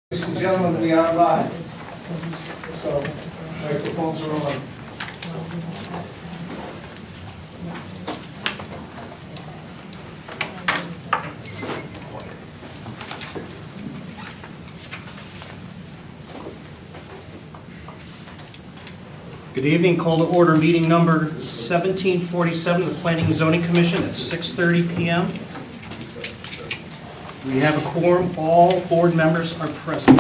Ladies and gentlemen, we are live, so microphones are on. Good evening. Call to order meeting number 1747 of the Planning and Zoning Commission at 6:30 p.m. We have a quorum. All board members are present.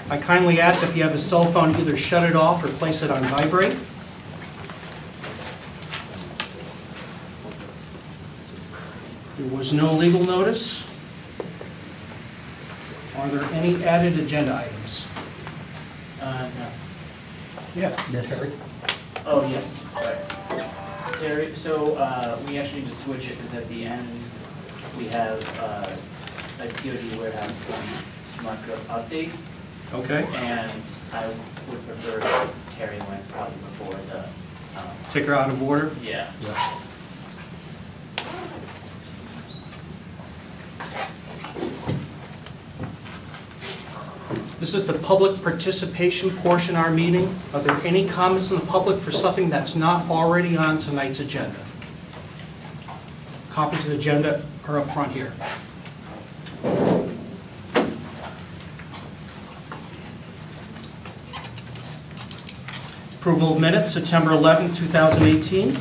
I kindly ask if you have a cell phone, either shut it off or place it on vibrate. There was no legal notice. Are there any added agenda items? No. Yeah. Yes. Terry. Oh, yes, right. Terry, so we actually need to switch it because at the end we have a TOD warehouse smart growth update, Okay. and I would prefer if Terry went probably before the, Take her out of order. yeah. This is the public participation portion of our meeting. Are there any comments from the public for something that's not already on tonight's agenda? Copies of the agenda are up front here. Approval of minutes, September 11, 2018.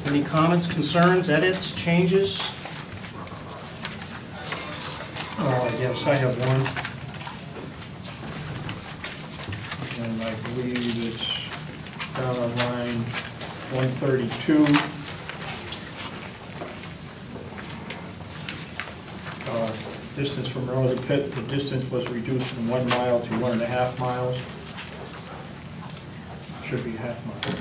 Any comments, concerns, edits, changes? Yes, I have one. And I believe it's down on line 132. Distance from road to pit, the distance was reduced from 1 mile to 1.5 miles. Should be half mile.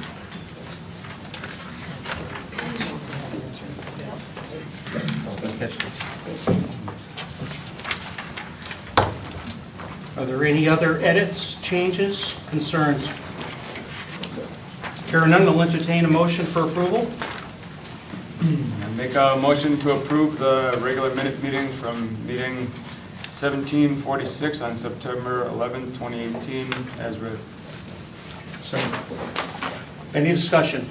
Are there any other edits, changes, concerns? Hearing none, I'll entertain a motion for approval. I make a motion to approve the regular minute meeting from meeting 1746 on September 11, 2018, as read. Second. Any discussion?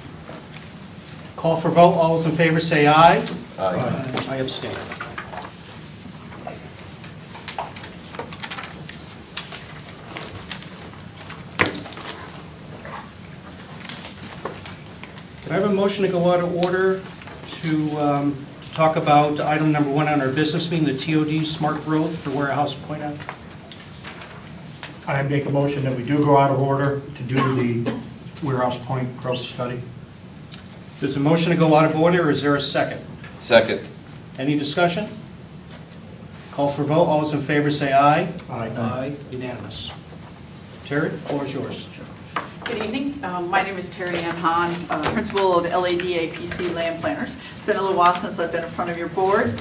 Call for vote. All those in favor say aye. Aye. I abstain. Can I have a motion to go out of order to talk about item number 1 on our business meeting, the TOD Smart Growth for Warehouse Point Out? I make a motion that we do go out of order to do the Warehouse Point growth study. There's a motion to go out of order, or is there a second? Second. Any discussion? Call for vote. All those in favor say aye. Aye. Aye. Unanimous. Terry, the floor is yours. Good evening. My name is Terry Ann Hahn, principal of LADAPC Land Planners. It's been a little while since I've been in front of your board.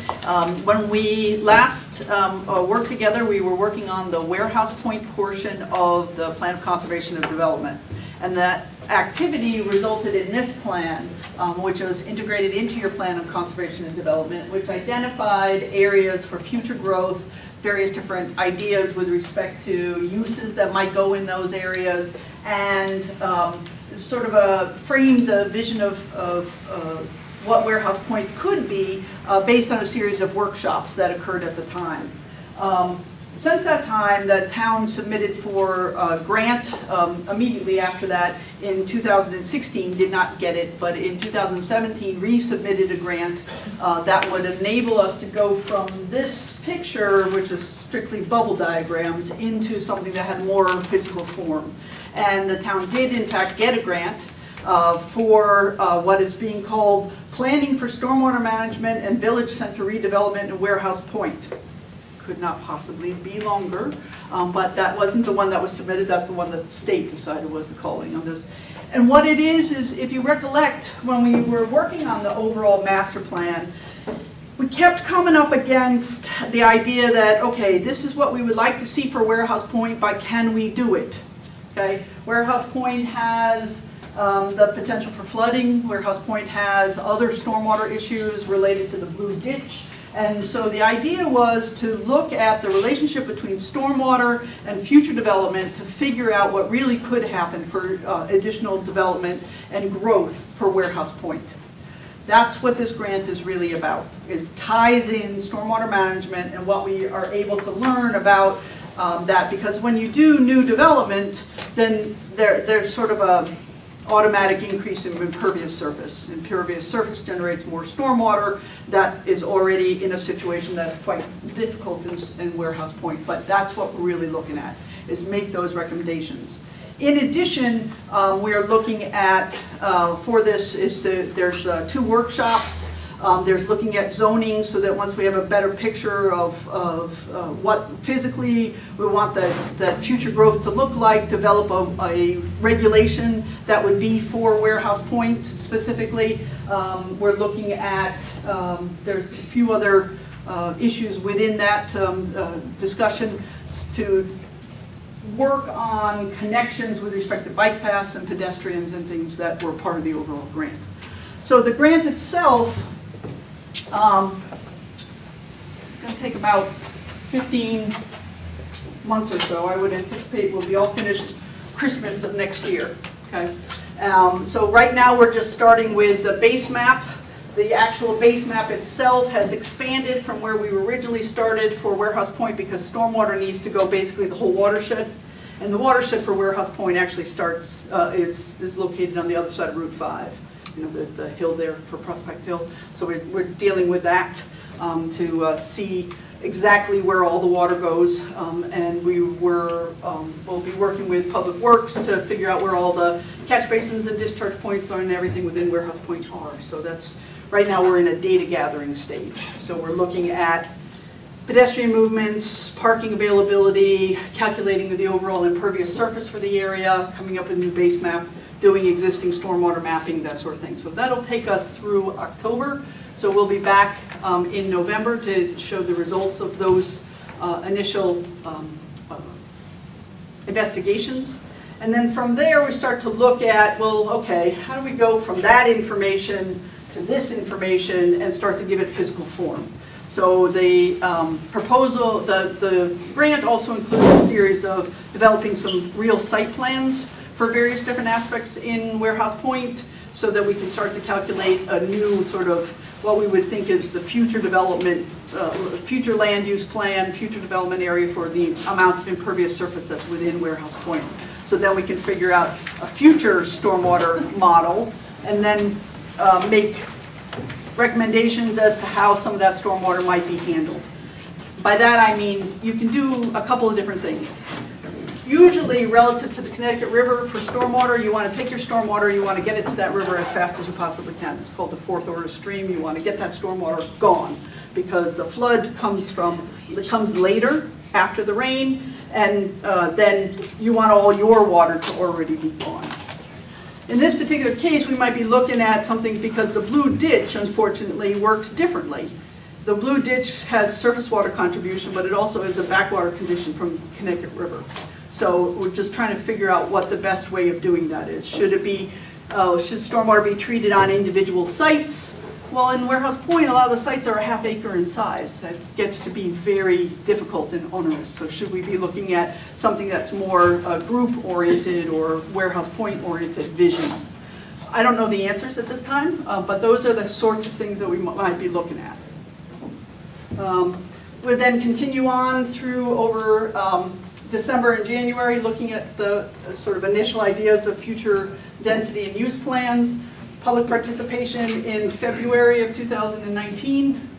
When we last worked together, we were working on the Warehouse Point portion of the Plan of Conservation and Development. And that activity resulted in this plan, which was integrated into your Plan of Conservation and Development, which identified areas for future growth, various different ideas with respect to uses that might go in those areas, and sort of framed a vision of what Warehouse Point could be based on a series of workshops that occurred at the time. Since that time, the town submitted for a grant immediately after that in 2016, did not get it, but in 2017 resubmitted a grant that would enable us to go from this picture, which is strictly bubble diagrams, into something that had more physical form. And the town did in fact get a grant for what is being called Planning for Stormwater Management and Village Center Redevelopment in Warehouse Point. Could not possibly be longer, but that wasn't the one that was submitted. That's the one that the state decided was the calling on this. And what it is if you recollect, when we were working on the overall master plan, we kept coming up against the idea that, okay, this is what we would like to see for Warehouse Point, but can we do it? Okay, Warehouse Point has the potential for flooding. Warehouse Point has other stormwater issues related to the Blue Ditch. And so the idea was to look at the relationship between stormwater and future development to figure out what really could happen for additional development and growth for Warehouse Point. That's what this grant is really about, is ties in stormwater management and what we are able to learn about that. Because when you do new development, then there's sort of a automatic increase in impervious surface. Impervious surface generates more stormwater. That is already in a situation that's quite difficult in Warehouse Point, but that's what we're really looking at, is make those recommendations. In addition, we are looking at, for this, there's 2 workshops. There's looking at zoning, so that once we have a better picture of what physically we want that future growth to look like, develop a regulation that would be for Warehouse Point specifically. We're looking at, there's a few other issues within that discussion to work on connections with respect to bike paths and pedestrians and things that were part of the overall grant. So the grant itself, it's going to take about 15 months or so. I would anticipate we'll be all finished Christmas of next year. Okay. So right now we're just starting with the base map. The actual base map itself has expanded from where we originally started for Warehouse Point, because stormwater needs to go basically the whole watershed. And the watershed for Warehouse Point actually starts, is located on the other side of Route 5. You know, the hill there for Prospect Hill. So we're dealing with that to see exactly where all the water goes. And we'll be working with Public Works to figure out where all the catch basins and discharge points are and everything within Warehouse Point are. So that's, right now we're in a data gathering stage. So we're looking at pedestrian movements, parking availability, calculating the overall impervious surface for the area, coming up with a new base map, doing existing stormwater mapping, that sort of thing. So that'll take us through October. So we'll be back in November to show the results of those initial investigations. And then from there we start to look at, well, okay, how do we go from that information to this information and start to give it physical form? So the proposal, the grant also includes a series of developing some real site plans for various different aspects in Warehouse Point, so that we can start to calculate a new sort of what we would think is the future development, future land use plan, future development area for the amount of impervious surface that's within Warehouse Point. So then we can figure out a future stormwater model, and then make recommendations as to how some of that stormwater might be handled. By that I mean you can do a couple of different things. Usually relative to the Connecticut River for stormwater, you want to take your stormwater, you want to get it to that river as fast as you possibly can. It's called the fourth order stream. You want to get that stormwater gone, because the flood comes later after the rain, and then you want all your water to already be gone. In this particular case, we might be looking at something, because the Blue Ditch, unfortunately, works differently. The Blue Ditch has surface water contribution, but it also is a backwater condition from Connecticut River. So we're just trying to figure out what the best way of doing that is. Should stormwater be treated on individual sites? Well, in Warehouse Point, a lot of the sites are a half acre in size. That gets to be very difficult and onerous. So should we be looking at something that's more group-oriented or Warehouse Point-oriented vision? I don't know the answers at this time, but those are the sorts of things that we might be looking at. We'll then continue on through over December and January, looking at the sort of initial ideas of future density and use plans. Public participation in February of 2019,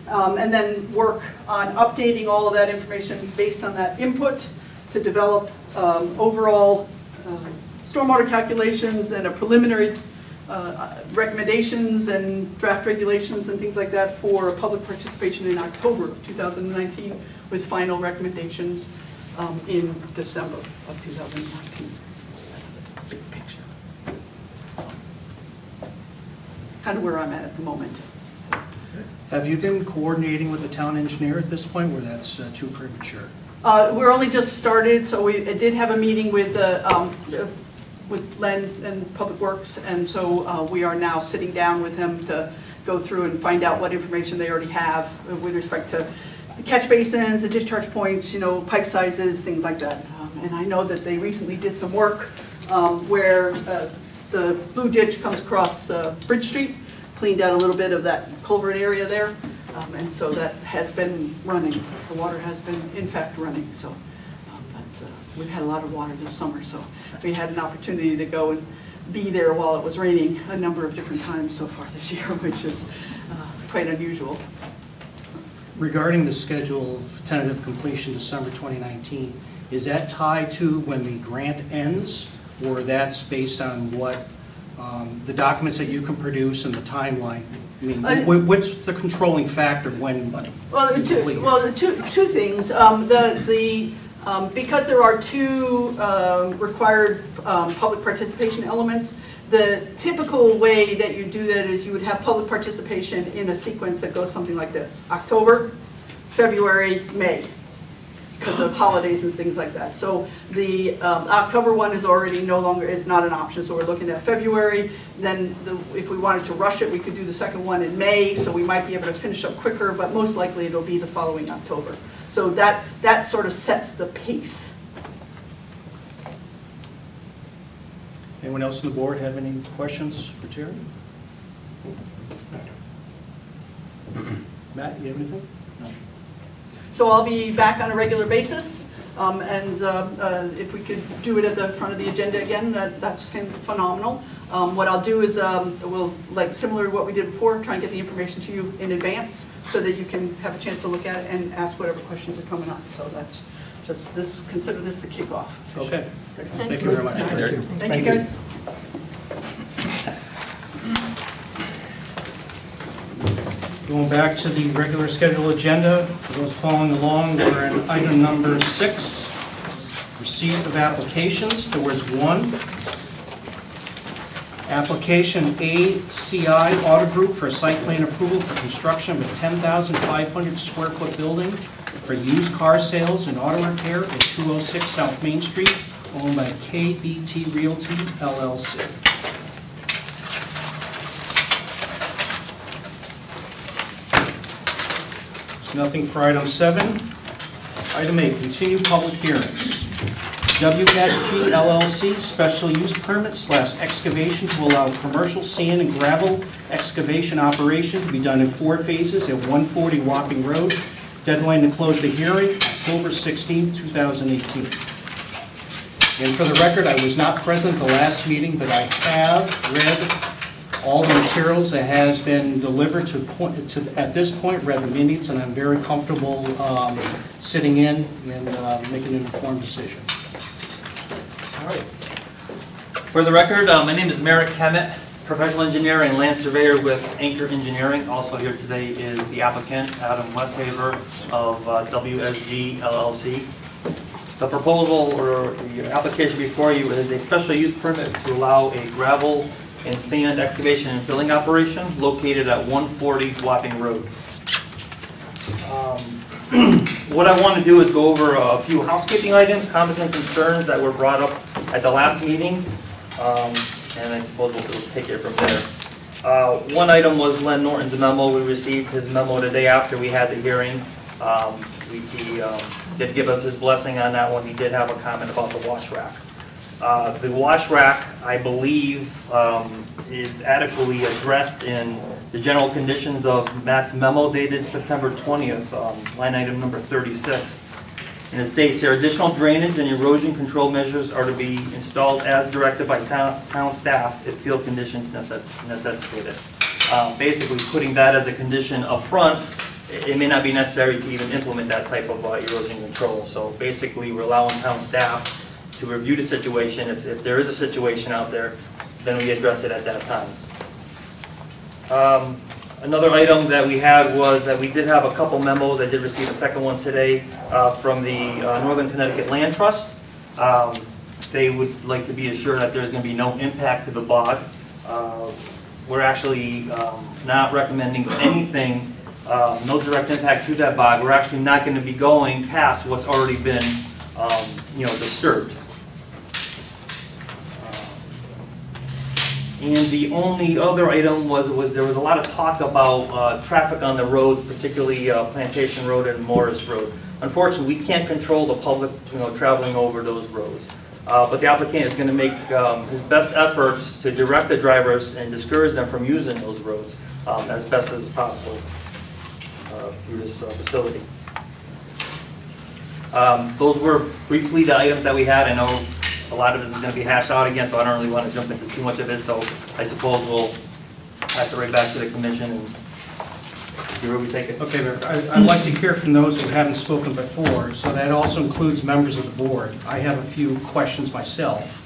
and then work on updating all of that information based on that input to develop overall stormwater calculations and a preliminary recommendations and draft regulations and things like that for public participation in October of 2019, with final recommendations in December of 2019. Big picture. It's kind of where I'm at the moment. Have you been coordinating with the town engineer at this point, where that's too premature? We're only just started, so we did have a meeting with Len and Public Works, and so we are now sitting down with him to go through and find out what information they already have with respect to the catch basins, the discharge points, you know, pipe sizes, things like that. And I know that they recently did some work where the blue ditch comes across Bridge Street, cleaned out a little bit of that culvert area there, and so that has been running. The water has been, in fact, running. So we've had a lot of water this summer, so we had an opportunity to go and be there while it was raining a number of different times so far this year, which is quite unusual. Regarding the schedule of tentative completion December 2019, is that tied to when the grant ends, or that's based on what the documents that you can produce and the timeline? I mean, what's the controlling factor when money? Well, two things. Because there are two required public participation elements, the typical way that you do that is you would have public participation in a sequence that goes something like this: October, February, May, because of holidays and things like that. So the October one is already is not an option, so we're looking at February. Then if we wanted to rush it, we could do the second one in May, so we might be able to finish up quicker, but most likely it'll be the following October. So that sort of sets the pace. Anyone else on the board have any questions for Terry? Matt, you have anything? No. So I'll be back on a regular basis, and if we could do it at the front of the agenda again, that's phenomenal. What I'll do is we'll, like similar to what we did before, try and get the information to you in advance so that you can have a chance to look at it and ask whatever questions are coming up. So that's just this. Consider this the kickoff. Okay. Thank you very much. Thank you, guys. Going back to the regular schedule agenda, for those following along, we're in item number 6, receipt of applications. There was one. Application ACI Auto Group for a site plan approval for construction of a 10,500 square foot building for used car sales and auto repair at 206 South Main Street, owned by KBT Realty, LLC. There's nothing for item 7. Item 8, continue public hearings. WSG LLC, special use permit / excavation to allow commercial sand and gravel excavation operation to be done in 4 phases at 140 Wapping Road. Deadline to close the hearing, October 16, 2018. And for the record, I was not present at the last meeting, but I have read all the materials that has been delivered at this point, read the minutes, and I'm very comfortable sitting in and making an informed decision. All right. For the record, my name is Merrick Kemet, professional engineer and land surveyor with Anchor Engineering. Also here today is the applicant, Adam Westhaver of WSG LLC. The proposal or the application before you is a special use permit to allow a gravel and sand excavation and filling operation located at 140 Wapping Road. What I want to do is go over a few housekeeping items, comments and concerns that were brought up at the last meeting, and I suppose we'll take it from there. One item was Len Norton's memo. We received his memo the day after we had the hearing. He did give us his blessing on that one. He did have a comment about the wash rack. The wash rack, I believe, is adequately addressed in the general conditions of Matt's memo dated September 20th, line item number 36. And it states here, additional drainage and erosion control measures are to be installed as directed by town staff if field conditions necessitate it. Basically putting that as a condition up front, it may not be necessary to even implement that type of erosion control. So basically we're allowing town staff to review the situation. If there is a situation out there, then we address it at that time. Another item that we had was that we did have a couple memos. I did receive a second one today from the Northern Connecticut Land Trust. They would like to be assured that there's going to be no impact to the bog. We're actually not recommending anything, no direct impact to that bog. We're actually not going to be going past what's already been disturbed. And the only other item was there was a lot of talk about traffic on the roads, particularly Plantation Road and Morris Road. Unfortunately, we can't control the public, traveling over those roads. But the applicant is going to make his best efforts to direct the drivers and discourage them from using those roads as best as possible through this facility. Those were briefly the items that we had. I know a lot of this is going to be hashed out again, so I don't really want to jump into too much of it. So I suppose we'll pass it right back to the commission and see where we take it. Okay, Mayor, I'd like to hear from those who haven't spoken before, so that also includes members of the board. I have a few questions myself.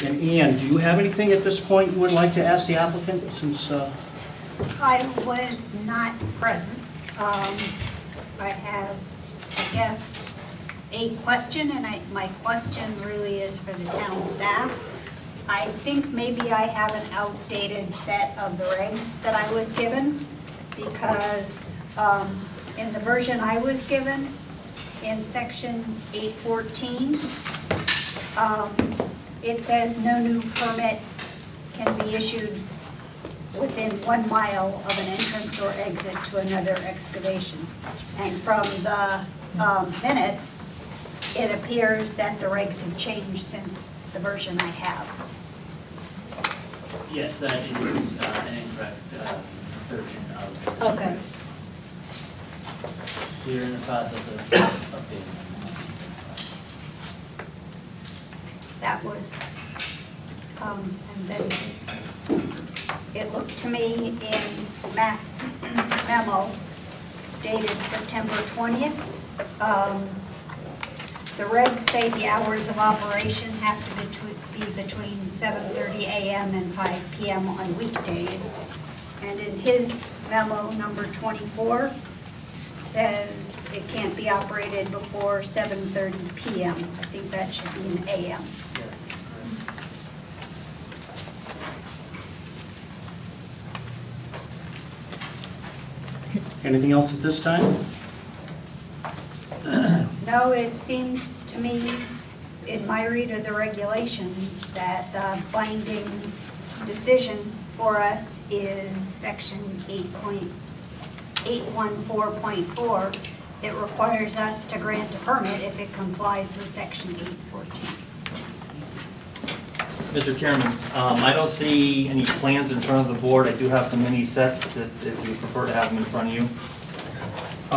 And Ann, do you have anything at this point you would like to ask the applicant, since... I was not present. I have, I guess, a question, and my question really is for the town staff. I think maybe I have an outdated set of the regs that I was given, because in the version I was given, in section 814, it says no new permit can be issued within 1 mile of an entrance or exit to another excavation. And from the minutes, it appears that the regs have changed since the version I have. Yes, that is an incorrect version of the Okay. regs. We're in the process of updating them. That was, and then it looked to me in Matt's memo dated September 20th, the regs say the hours of operation have to be between 7:30 a.m. and 5 p.m. on weekdays. And in his memo, number 24, says it can't be operated before 7:30 p.m. I think that should be an a.m. Yes, correct. Anything else at this time? No, it seems to me, in my read of the regulations, that the binding decision for us is section 8.814.4. It requires us to grant a permit if it complies with section 814. Mr. Chairman, I don't see any plans in front of the board. I do have some mini sets if you prefer to have them in front of you.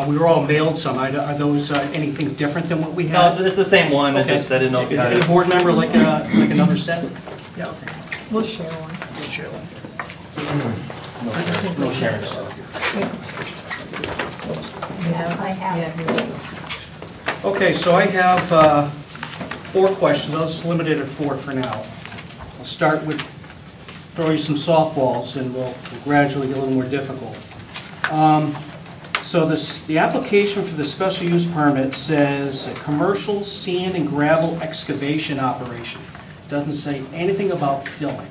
We were all mailed some. Are those anything different than what we No, had? it's the same one. Okay. I just I didn't know if you had Any it. board member like another set? Yeah, okay. We'll share one. We'll share one. No sharing. I have. Okay, so I have 4 questions. I'll just limit it at 4 for now. I'll start with throw you some softballs, and we'll gradually get a little more difficult. So the application for the special use permit says a commercial sand and gravel excavation operation. It doesn't say anything about filling.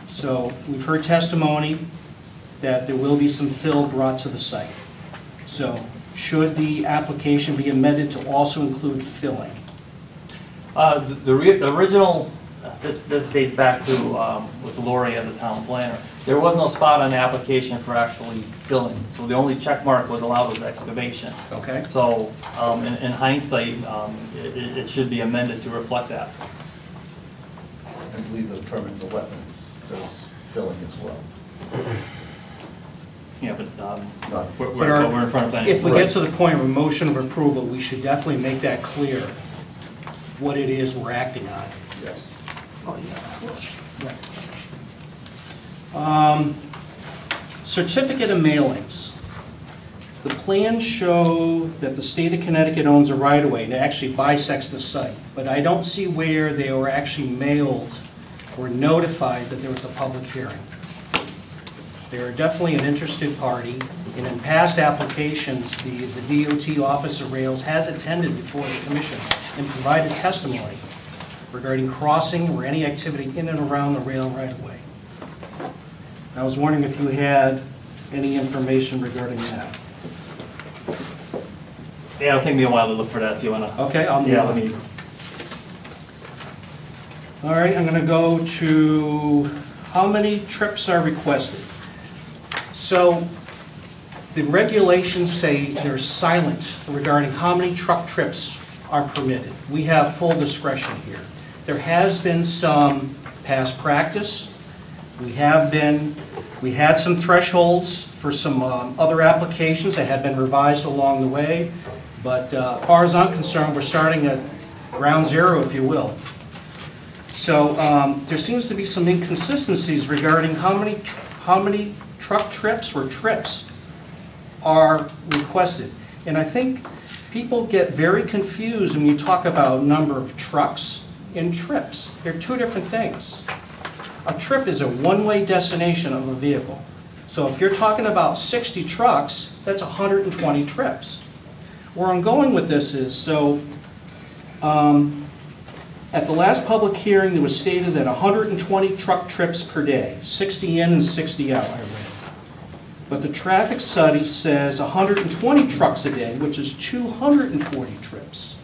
So we've heard testimony that there will be some fill brought to the site. So should the application be amended to also include filling? The original, this dates back to with Lori as the town planner. There was no spot on the application for actually filling, so the only check mark was allowed was excavation. Okay. So in hindsight, it should be amended to reflect that. I believe the permit in the wetlands says filling as well. Yeah, but Not- we're in front of planning. If we get to the point of a motion of approval, we should definitely make that clear, what it is we're acting on. Yes. Certificate of mailings. The plans show that the state of Connecticut owns a right-of-way and actually bisects the site, but I don't see where they were actually mailed or notified that there was a public hearing. They are definitely an interested party, and in past applications, the DOT Office of Rails has attended before the commission and provided testimony regarding crossing or any activity in and around the rail right-of-way. I was wondering if you had any information regarding that. Yeah, it'll take me a while to look for that if you wanna. Okay, I'll move Yeah, on. let me. All right, I'm going to go to how many trips are requested. So the regulations say they're silent regarding how many truck trips are permitted. We have full discretion here. There has been some past practice. We had some thresholds for some other applications that had been revised along the way. But as far as I'm concerned, we're starting at ground zero, if you will. So there seems to be some inconsistencies regarding how many truck trips or trips are requested. And I think people get very confused when you talk about number of trucks and trips. They're two different things. A trip is a one-way destination of a vehicle. So if you're talking about 60 trucks, that's 120 trips. Where I'm going with this is, so at the last public hearing, it was stated that 120 truck trips per day, 60 in and 60 out, I read. But the traffic study says 120 trucks a day, which is 240 trips.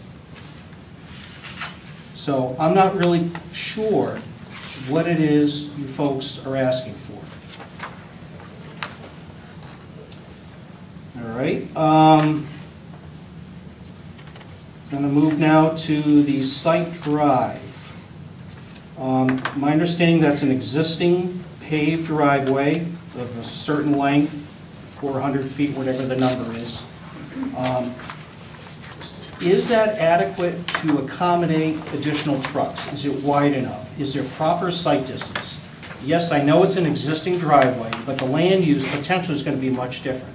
So I'm not really sure what it is you folks are asking for. All right. I'm going to move now to the site drive. My understanding that's an existing paved driveway of a certain length, 400 feet, whatever the number is. Is that adequate to accommodate additional trucks? Is it wide enough? Is there proper site distance? Yes, I know it's an existing driveway, but the land use potential is going to be much different.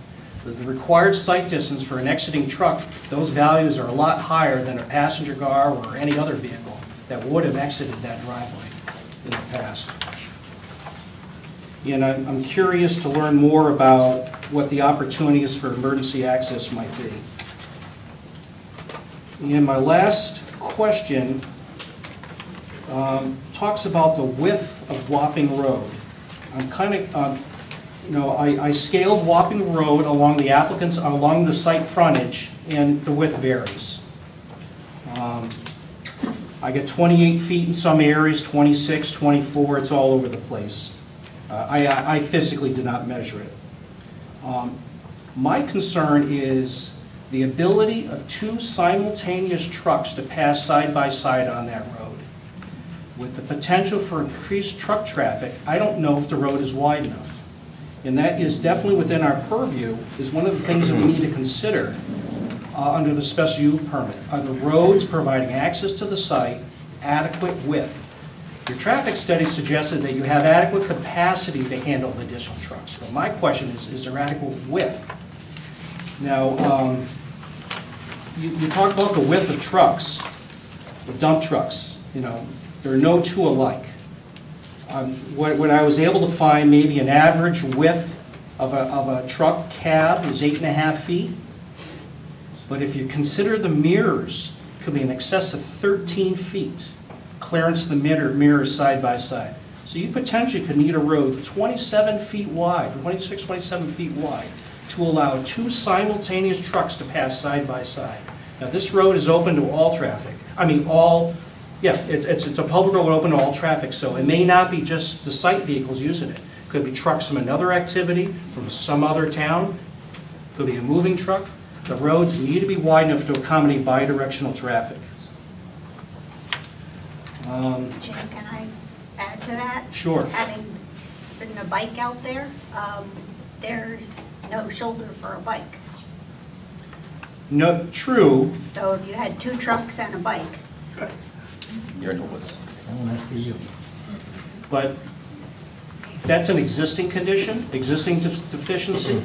The required site distance for an exiting truck, those values are a lot higher than a passenger car or any other vehicle that would have exited that driveway in the past. And I'm curious to learn more about what the opportunities for emergency access might be. And my last question talks about the width of Wapping Road. I'm kind of, I scaled Wapping Road along the site frontage, and the width varies. I get 28 feet in some areas, 26, 24, it's all over the place. I physically did not measure it. My concern is the ability of two simultaneous trucks to pass side by side on that road. With the potential for increased truck traffic, I don't know if the road is wide enough. And that is definitely within our purview, is one of the things that we need to consider under the special use permit. Are the roads providing access to the site adequate width? Your traffic study suggested that you have adequate capacity to handle the additional trucks. But my question is there adequate width? Now, you talk about the width of trucks, the dump trucks, there are no two alike. What I was able to find, maybe an average width of a truck cab is 8.5 feet. But if you consider the mirrors, it could be in excess of 13 feet, clearance of the mirrors side by side. So you potentially could need a road 27 feet wide, 26, 27 feet wide, to allow two simultaneous trucks to pass side by side. Now this road is open to all traffic. It's a public road open to all traffic, so it may not be just the site vehicles using it. Could be trucks from another activity, from some other town. Could be a moving truck. The roads need to be wide enough to accommodate bidirectional traffic. Jim, can I add to that? Sure. Having ridden a bike out there, there's no shoulder for a bike. No, true. So if you had two trucks and a bike, You're in the woods. But that's an existing condition, existing deficiency.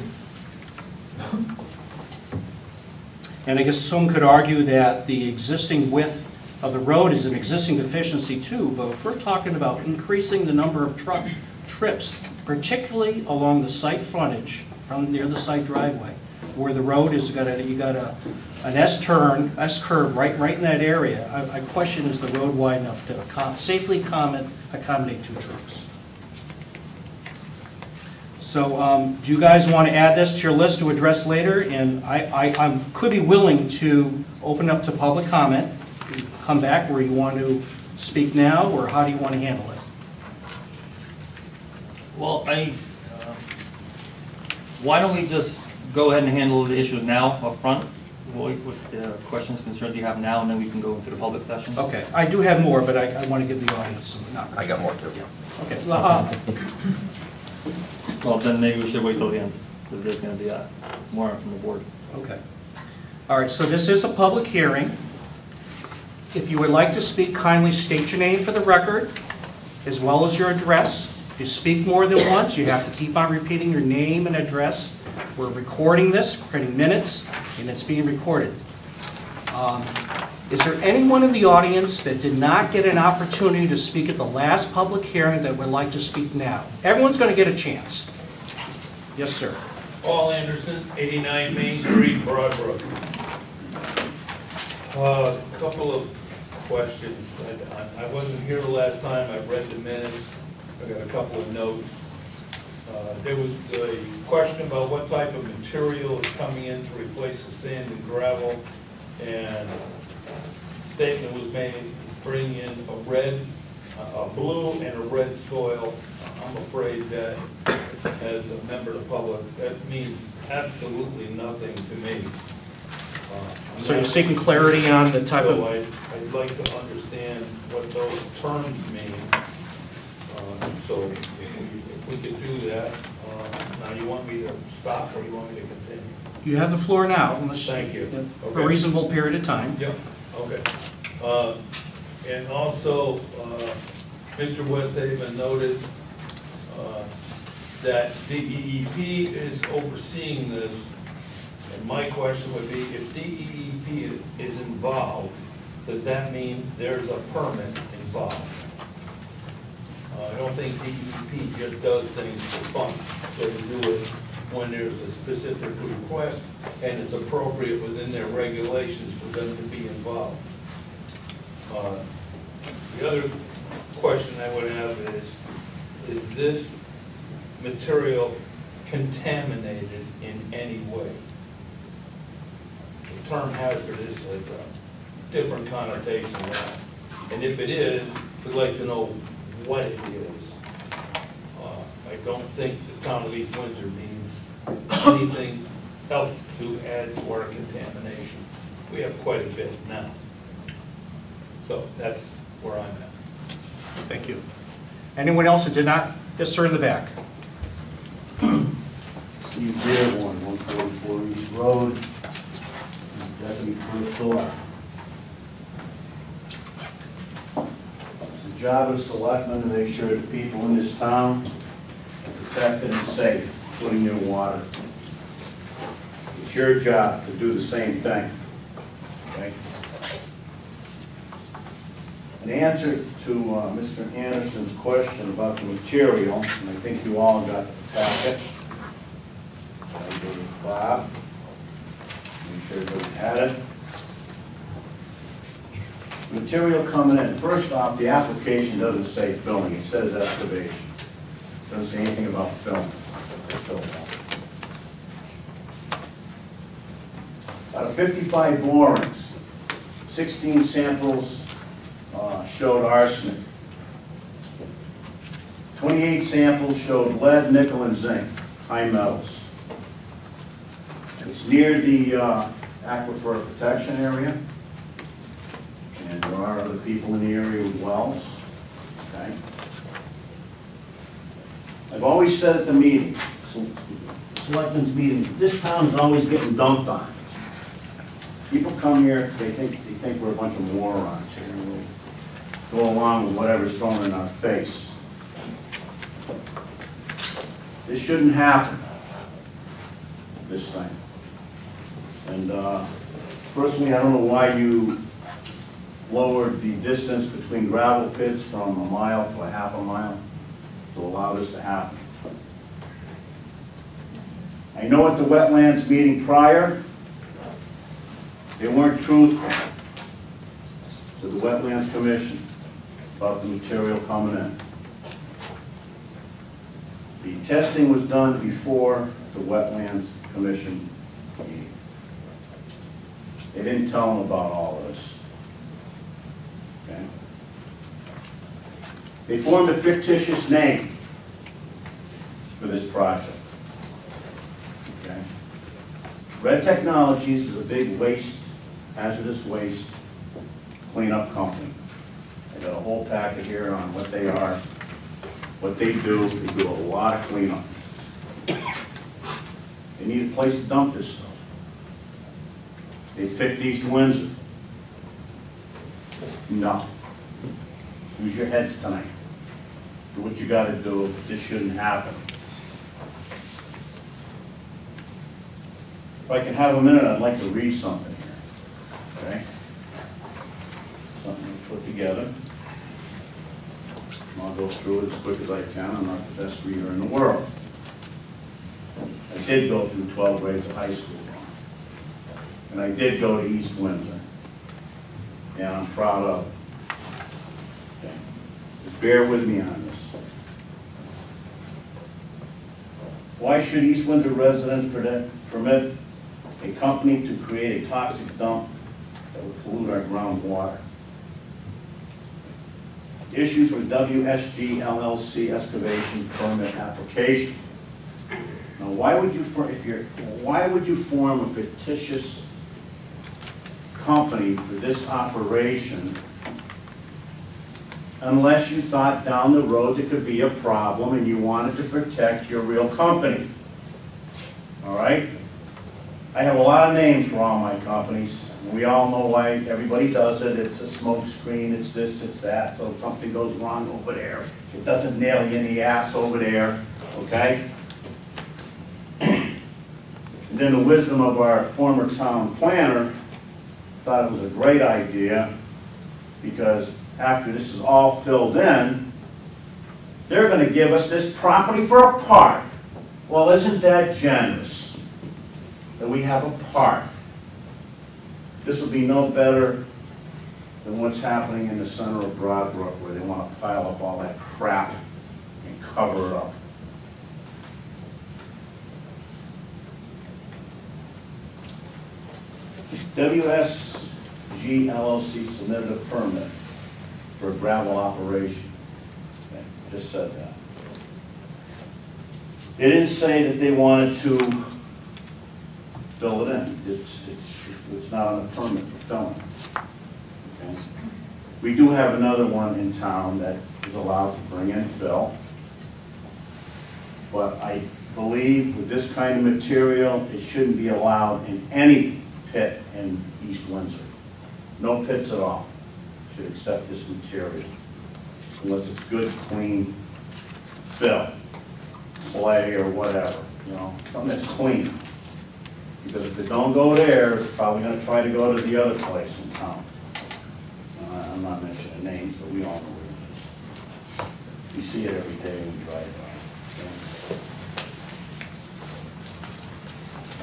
And I guess someone could argue that the existing width of the road is an existing deficiency too, but if we're talking about increasing the number of truck trips, particularly along the site frontage from near the site driveway, where the road is you got an S-curve right in that area, I question, is the road wide enough to safely accommodate two trucks? So do you guys want to add this to your list to address later? And I could be willing to open up to public comment, come back where you want to speak now, or how do you want to handle it? Well, why don't we just go ahead and handle the issues now up front? What the questions, concerns you have now, and then we can go into the public session? Okay, I do have more, but I want to give the audience an opportunity. I got more too. Okay, Well, then maybe we should wait till the end, because there's going to be more from the board. okay. All right, so this is a public hearing. If you would like to speak, kindly state your name for the record, as well as your address. If you speak more than once, you have to keep on repeating your name and address. We're recording this, creating minutes, and it's being recorded. Is there anyone in the audience that did not get an opportunity to speak at the last public hearing that would like to speak now? Everyone's going to get a chance. Yes, sir. Paul Anderson, 89 Main Street, Broadbrook. Couple of questions. I wasn't here the last time. I read the minutes. I got a couple of notes. There was a question about what type of material is coming in to replace the sand and gravel, and a statement was made, bring in a blue and a red soil. I'm afraid that as a member of the public, that means absolutely nothing to me. So you're seeking clarity on the type of... So I'd like to understand what those terms mean. So if we could do that, now you want me to stop or you want me to continue? You have the floor now, unless... Thank you. For a Okay. reasonable period of time. Yep, okay. And also, Mr. Westhaven noted that DEEP is overseeing this. And my question would be, if DEEP is involved, does that mean there's a permit involved? I don't think DEP just does things for fun. They do it when there's a specific request and it's appropriate within their regulations for them to be involved. The other question I would have is this material contaminated in any way? The term hazardous has a different connotation now. And if it is, we'd like to know what it is. I don't think the town of East Windsor needs anything else to add to our contamination. We have quite a bit now. So that's where I'm at. Thank you. Anyone else that did not? Yes, sir, in the back. Steve Dearborn, 144 East Road, Deputy First Store. It's the job of selectmen to make sure the people in this town are protected and safe, including their water. It's your job to do the same thing, okay? In answer to Mr. Anderson's question about the material, and I think you all got the packet. I gave Bob. Make sure everybody had it. Material coming in. First off, the application doesn't say filling, it says excavation. Doesn't say anything about filling. Out of 55 borings, 16 samples showed arsenic. 28 samples showed lead, nickel, and zinc, high metals. It's near the aquifer protection area, and there are other people in the area with wells. Okay. I've always said at the meeting, selectmen's meetings, this town is always getting dumped on. People come here, they think we're a bunch of morons here, and we'll go along with whatever's thrown in our face. This shouldn't happen, this thing. And personally, I don't know why you lowered the distance between gravel pits from a mile to a half a mile to allow this to happen. I know at the wetlands meeting prior, they weren't truthful to the Wetlands Commission about the material coming in. The testing was done before the Wetlands Commission meeting. They didn't tell them about all this. Okay? They formed a fictitious name for this project. Okay? Red Technologies is a big waste, hazardous waste cleanup company. I got a whole packet here on what they are, what they do. They do a lot of cleanup. They need a place to dump this stuff. They picked East Windsor. No. Use your heads tonight. Do what you gotta do. This shouldn't happen. If I can have a minute, I'd like to read something here. Okay? Something put together. I'll go through it as quick as I can. I'm not the best reader in the world. I did go through 12 grades of high school. And I did go to East Windsor. And I'm proud of it. Okay. Just bear with me on this. Why should East Windsor residents permit a company to create a toxic dump that would pollute our groundwater? Issues with WSG LLC excavation permit application. Now, why would you form a fictitious company for this operation unless you thought down the road there could be a problem and you wanted to protect your real company? All right? I have a lot of names for all my companies. We all know why everybody does it. It's a smoke screen, it's this, it's that. So if something goes wrong over there, it doesn't nail you in the ass over there, okay? And then the wisdom of our former town planner thought it was a great idea because after this is all filled in, they're going to give us this property for a park. Well, isn't that generous that we have a park? This will be no better than what's happening in the center of Broadbrook, where they want to pile up all that crap and cover it up. WSG LLC submitted a permit for a gravel operation. Okay, just said that. They didn't say that they wanted to fill it in. It's not on the permit for filling. Okay. We do have another one in town that is allowed to bring in fill. But I believe with this kind of material, it shouldn't be allowed in any pit in East Windsor. No pits at all should accept this material unless it's good, clean fill, clay or whatever, you know, something that's clean. Because if it don't go there, it's probably going to try to go to the other place in town. I'm not mentioning names, but we all know where it is. We see it every day when we drive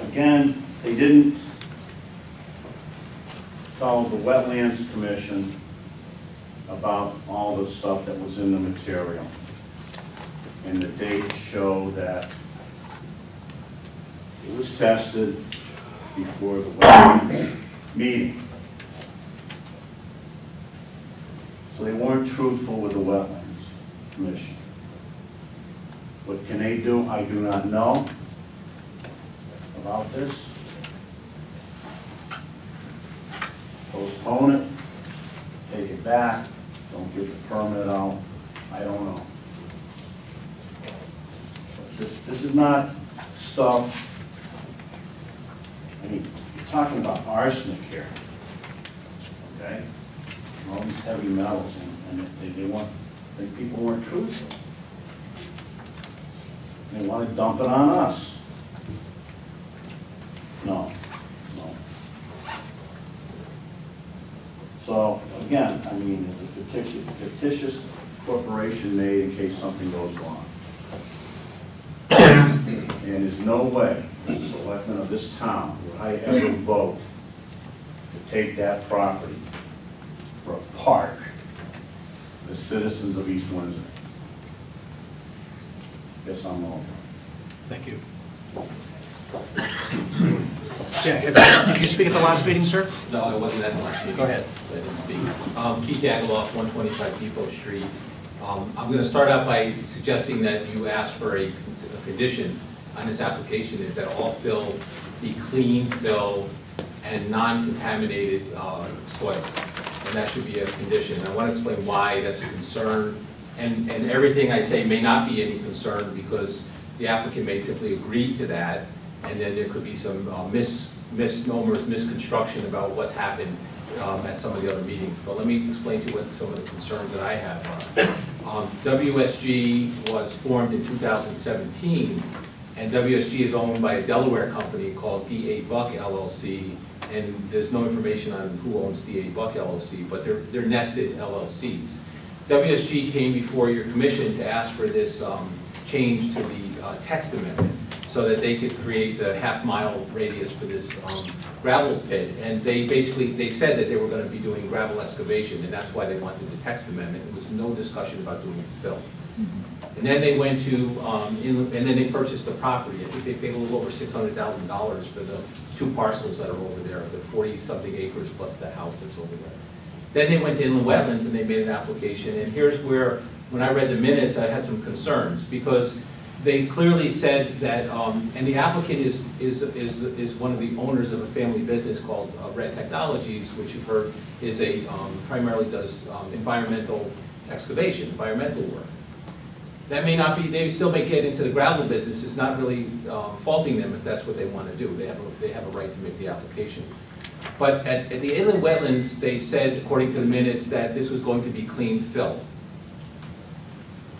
by. Again, they didn't follow the Wetlands Commission about all the stuff that was in the material. And the dates show that it was tested before the wetlands meeting. So they weren't truthful with the Wetlands Commission. What can they do? I do not know about this. Postpone it, take it back, don't give the permit out, I don't know. But this is not stuff, I mean, you're talking about arsenic here, okay? All these heavy metals, and they people weren't truthful. They want to dump it on us. No. So, again, I mean, it's a fictitious corporation made in case something goes wrong. And there's no way, as a selectman of this town, would I ever vote to take that property for a park for the citizens of East Windsor. Guess I'm over. Thank you. Yeah, did you speak at the last meeting, sir? No, I wasn't at the last meeting. Go ahead. So I didn't speak. Keith Dagaloff, 125 Depot Street. I'm going to start out by suggesting that you ask for a condition on this application is that all fill be clean fill and non-contaminated soils. And that should be a condition. I want to explain why that's a concern. And everything I say may not be any concern because the applicant may simply agree to that, and then there could be some misnomers, misconstruction about what's happened at some of the other meetings. But let me explain to you what some of the concerns that I have are. WSG was formed in 2017, and WSG is owned by a Delaware company called D.A. Buck LLC, and there's no information on who owns D.A. Buck LLC, but they're nested LLCs. WSG came before your commission to ask for this change to the text amendment so that they could create the half-mile radius for this gravel pit. And they said that they were going to be doing gravel excavation, and that's why they wanted the text amendment. There was no discussion about doing fill. And then they went to, and then they purchased the property. I think they paid a little over $600,000 for the 2 parcels that are over there, the 40-something acres plus the house that's over there. Then they went to inland wetlands and they made an application. And here's where, when I read the minutes, I had some concerns because they clearly said that, and the applicant is one of the owners of a family business called Red Technologies, which you've heard is primarily does environmental excavation, environmental work. That may not be, they still may get into the gravel business. It's not really faulting them if that's what they want to do. They have a right to make the application. But at the inland wetlands, they said, according to the minutes, that this was going to be clean fill.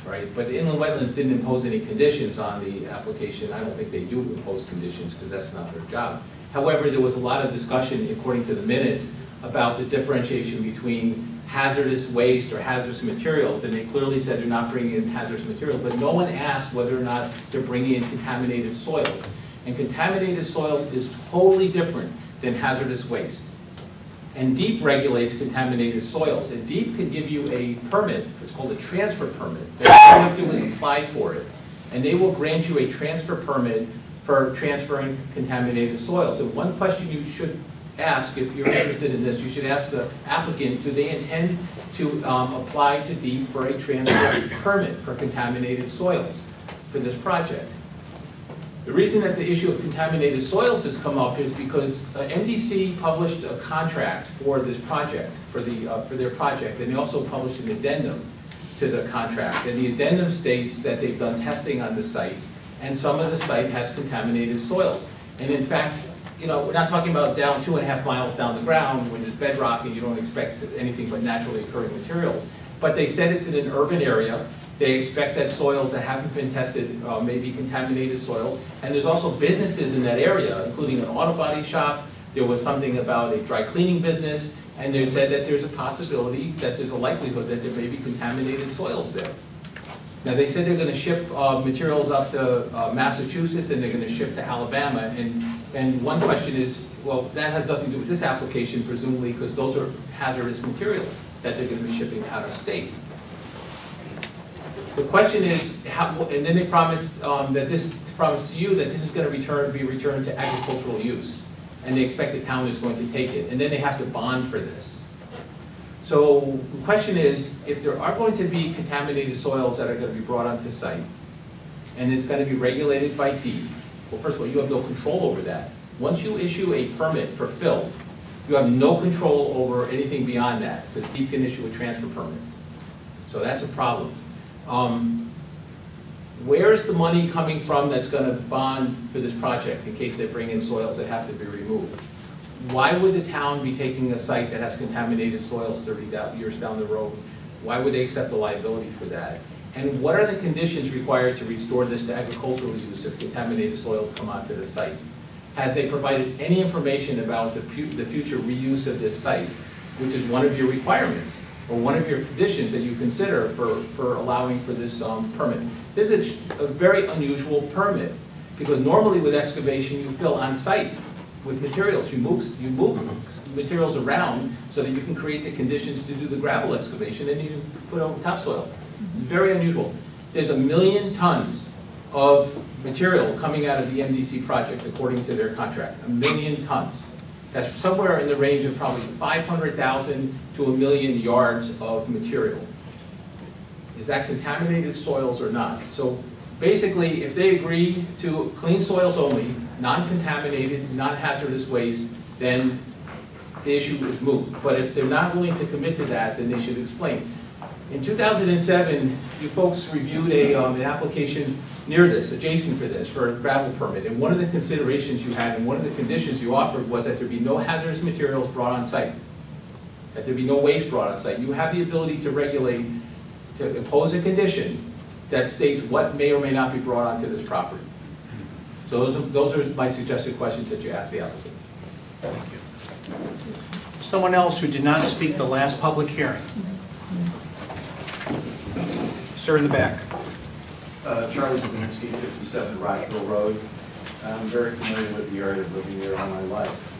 Right? But the inland wetlands didn't impose any conditions on the application. I don't think they do impose conditions because that's not their job. However, there was a lot of discussion, according to the minutes, about the differentiation between hazardous waste or hazardous materials, and they clearly said they're not bringing in hazardous materials, but no one asked whether or not they're bringing in contaminated soils. And contaminated soils is totally different than hazardous waste. And DEEP regulates contaminated soils, and DEEP can give you a permit, it's called a transfer permit. That all you have to do is apply for it, and they will grant you a transfer permit for transferring contaminated soils. And one question you should ask, if you're interested in this, you should ask the applicant, do they intend to apply to DEEP for a transfer permit for contaminated soils for this project? The reason that the issue of contaminated soils has come up is because MDC published a contract for this project, for their project, and they also published an addendum to the contract. And the addendum states that they've done testing on the site, and some of the site has contaminated soils. And in fact, you know, we're not talking about down 2.5 miles down the ground when there's bedrock and you don't expect anything but naturally occurring materials. But they said it's in an urban area. They expect that soils that haven't been tested may be contaminated soils. And there's also businesses in that area, including an auto body shop. There was something about a dry cleaning business. And they said that there's a possibility, that there's a likelihood that there may be contaminated soils there. Now, they said they're going to ship materials up to Massachusetts and they're going to ship to Alabama. And one question is, well, that has nothing to do with this application, presumably, because those are hazardous materials that they're going to be shipping out of state. The question is, and then they promised that this promised to you that this is going to be returned to agricultural use, and they expect the town is going to take it, and then they have to bond for this. So the question is, if there are going to be contaminated soils that are going to be brought onto site, and it's going to be regulated by DEEP, well, first of all, you have no control over that. Once you issue a permit for fill, you have no control over anything beyond that, because DEEP can issue a transfer permit. So that's a problem. Where's the money coming from that's going to bond for this project in case they bring in soils that have to be removed? Why would the town be taking a site that has contaminated soils 30 years down the road? Why would they accept the liability for that? And what are the conditions required to restore this to agricultural use if contaminated soils come onto the site? Have they provided any information about the future reuse of this site, which is one of your requirements, or one of your conditions that you consider for allowing for this permit? This is a very unusual permit, because normally with excavation you fill on site with materials. You move materials around so that you can create the conditions to do the gravel excavation, and you put on topsoil. It's very unusual. There's 1 million tons of material coming out of the MDC project according to their contract. 1 million tons. That's somewhere in the range of probably 500,000 to 1 million yards of material. Is that contaminated soils or not? So basically, if they agree to clean soils only, non-contaminated, non-hazardous waste, then the issue is moot. But if they're not willing to commit to that, then they should explain. In 2007, you folks reviewed an application near this, adjacent for this, for a gravel permit. And one of the considerations you had and one of the conditions you offered was that there be no hazardous materials brought on site, that there be no waste brought on site. You have the ability to regulate, to impose a condition that states what may or may not be brought onto this property. So those are my suggested questions that you asked the applicant. Thank you. Someone else who did not speak the last public hearing. Sir in the back. Charlie Zielinski, 57 Rockville Road. I'm very familiar with the area, living there all my life.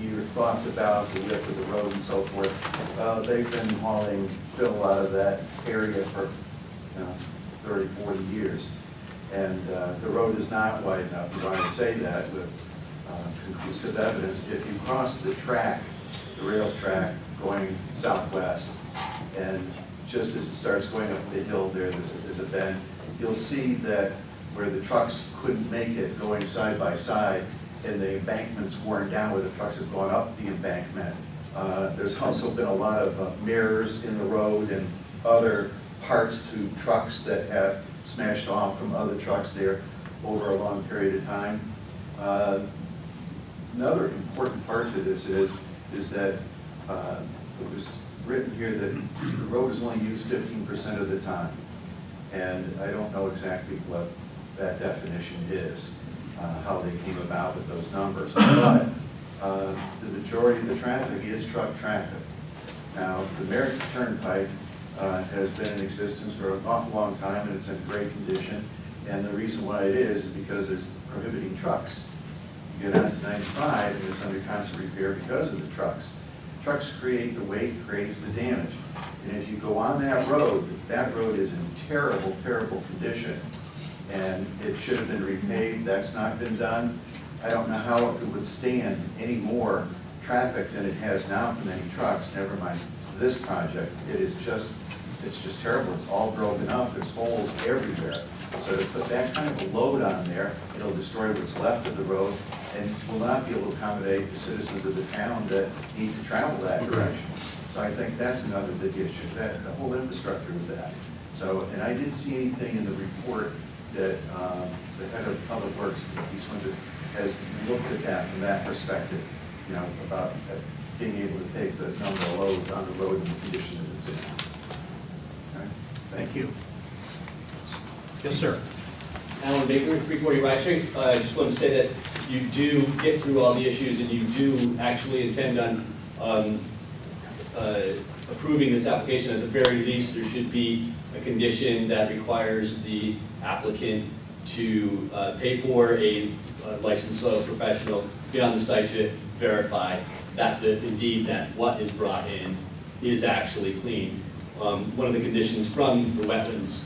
Your thoughts about the width of the road and so forth. They've been hauling fill out of that area for 30, 40 years. And the road is not wide enough. You want to say that with conclusive evidence. If you cross the track, the rail track going southwest, and just as it starts going up the hill there's a bend, you'll see that where the trucks couldn't make it going side by side, and the embankment's worn down where the trucks have gone up the embankment. There's also been a lot of mirrors in the road and other parts to trucks that have smashed off from other trucks there over a long period of time. Another important part to this is that it was written here that the road is only used 15% of the time. And I don't know exactly what that definition is, how they came about with those numbers. But the majority of the traffic is truck traffic. Now, the Merritt Turnpike has been in existence for an awful long time, and it's in great condition. And the reason why it is because there's prohibiting trucks. You get onto 95 and it's under constant repair because of the trucks. Trucks create the weight, creates the damage. And if you go on that road is in terrible, terrible condition. And it should have been repaved. That's not been done. I don't know how it could withstand any more traffic than it has now from any trucks, never mind this project. It's just terrible. It's all broken up. There's holes everywhere. So to put that kind of a load on there, it'll destroy what's left of the road and will not be able to accommodate the citizens of the town that need to travel that direction. So I think that's another big issue, that the whole infrastructure of that. So, and I didn't see anything in the report that the head of Public Works, East Windsor, has looked at that from that perspective, about being able to take the number of loads on the road and the condition that it's in. Okay. Thank you. Yes, sir. Alan Baker, 340 Rice Street. I just want to say that you do get through all the issues and you do actually intend on approving this application. At the very least, there should be a condition that requires the applicant to pay for a licensed soil professional to be on the site to verify that indeed that what is brought in is actually clean. One of the conditions from the Wetlands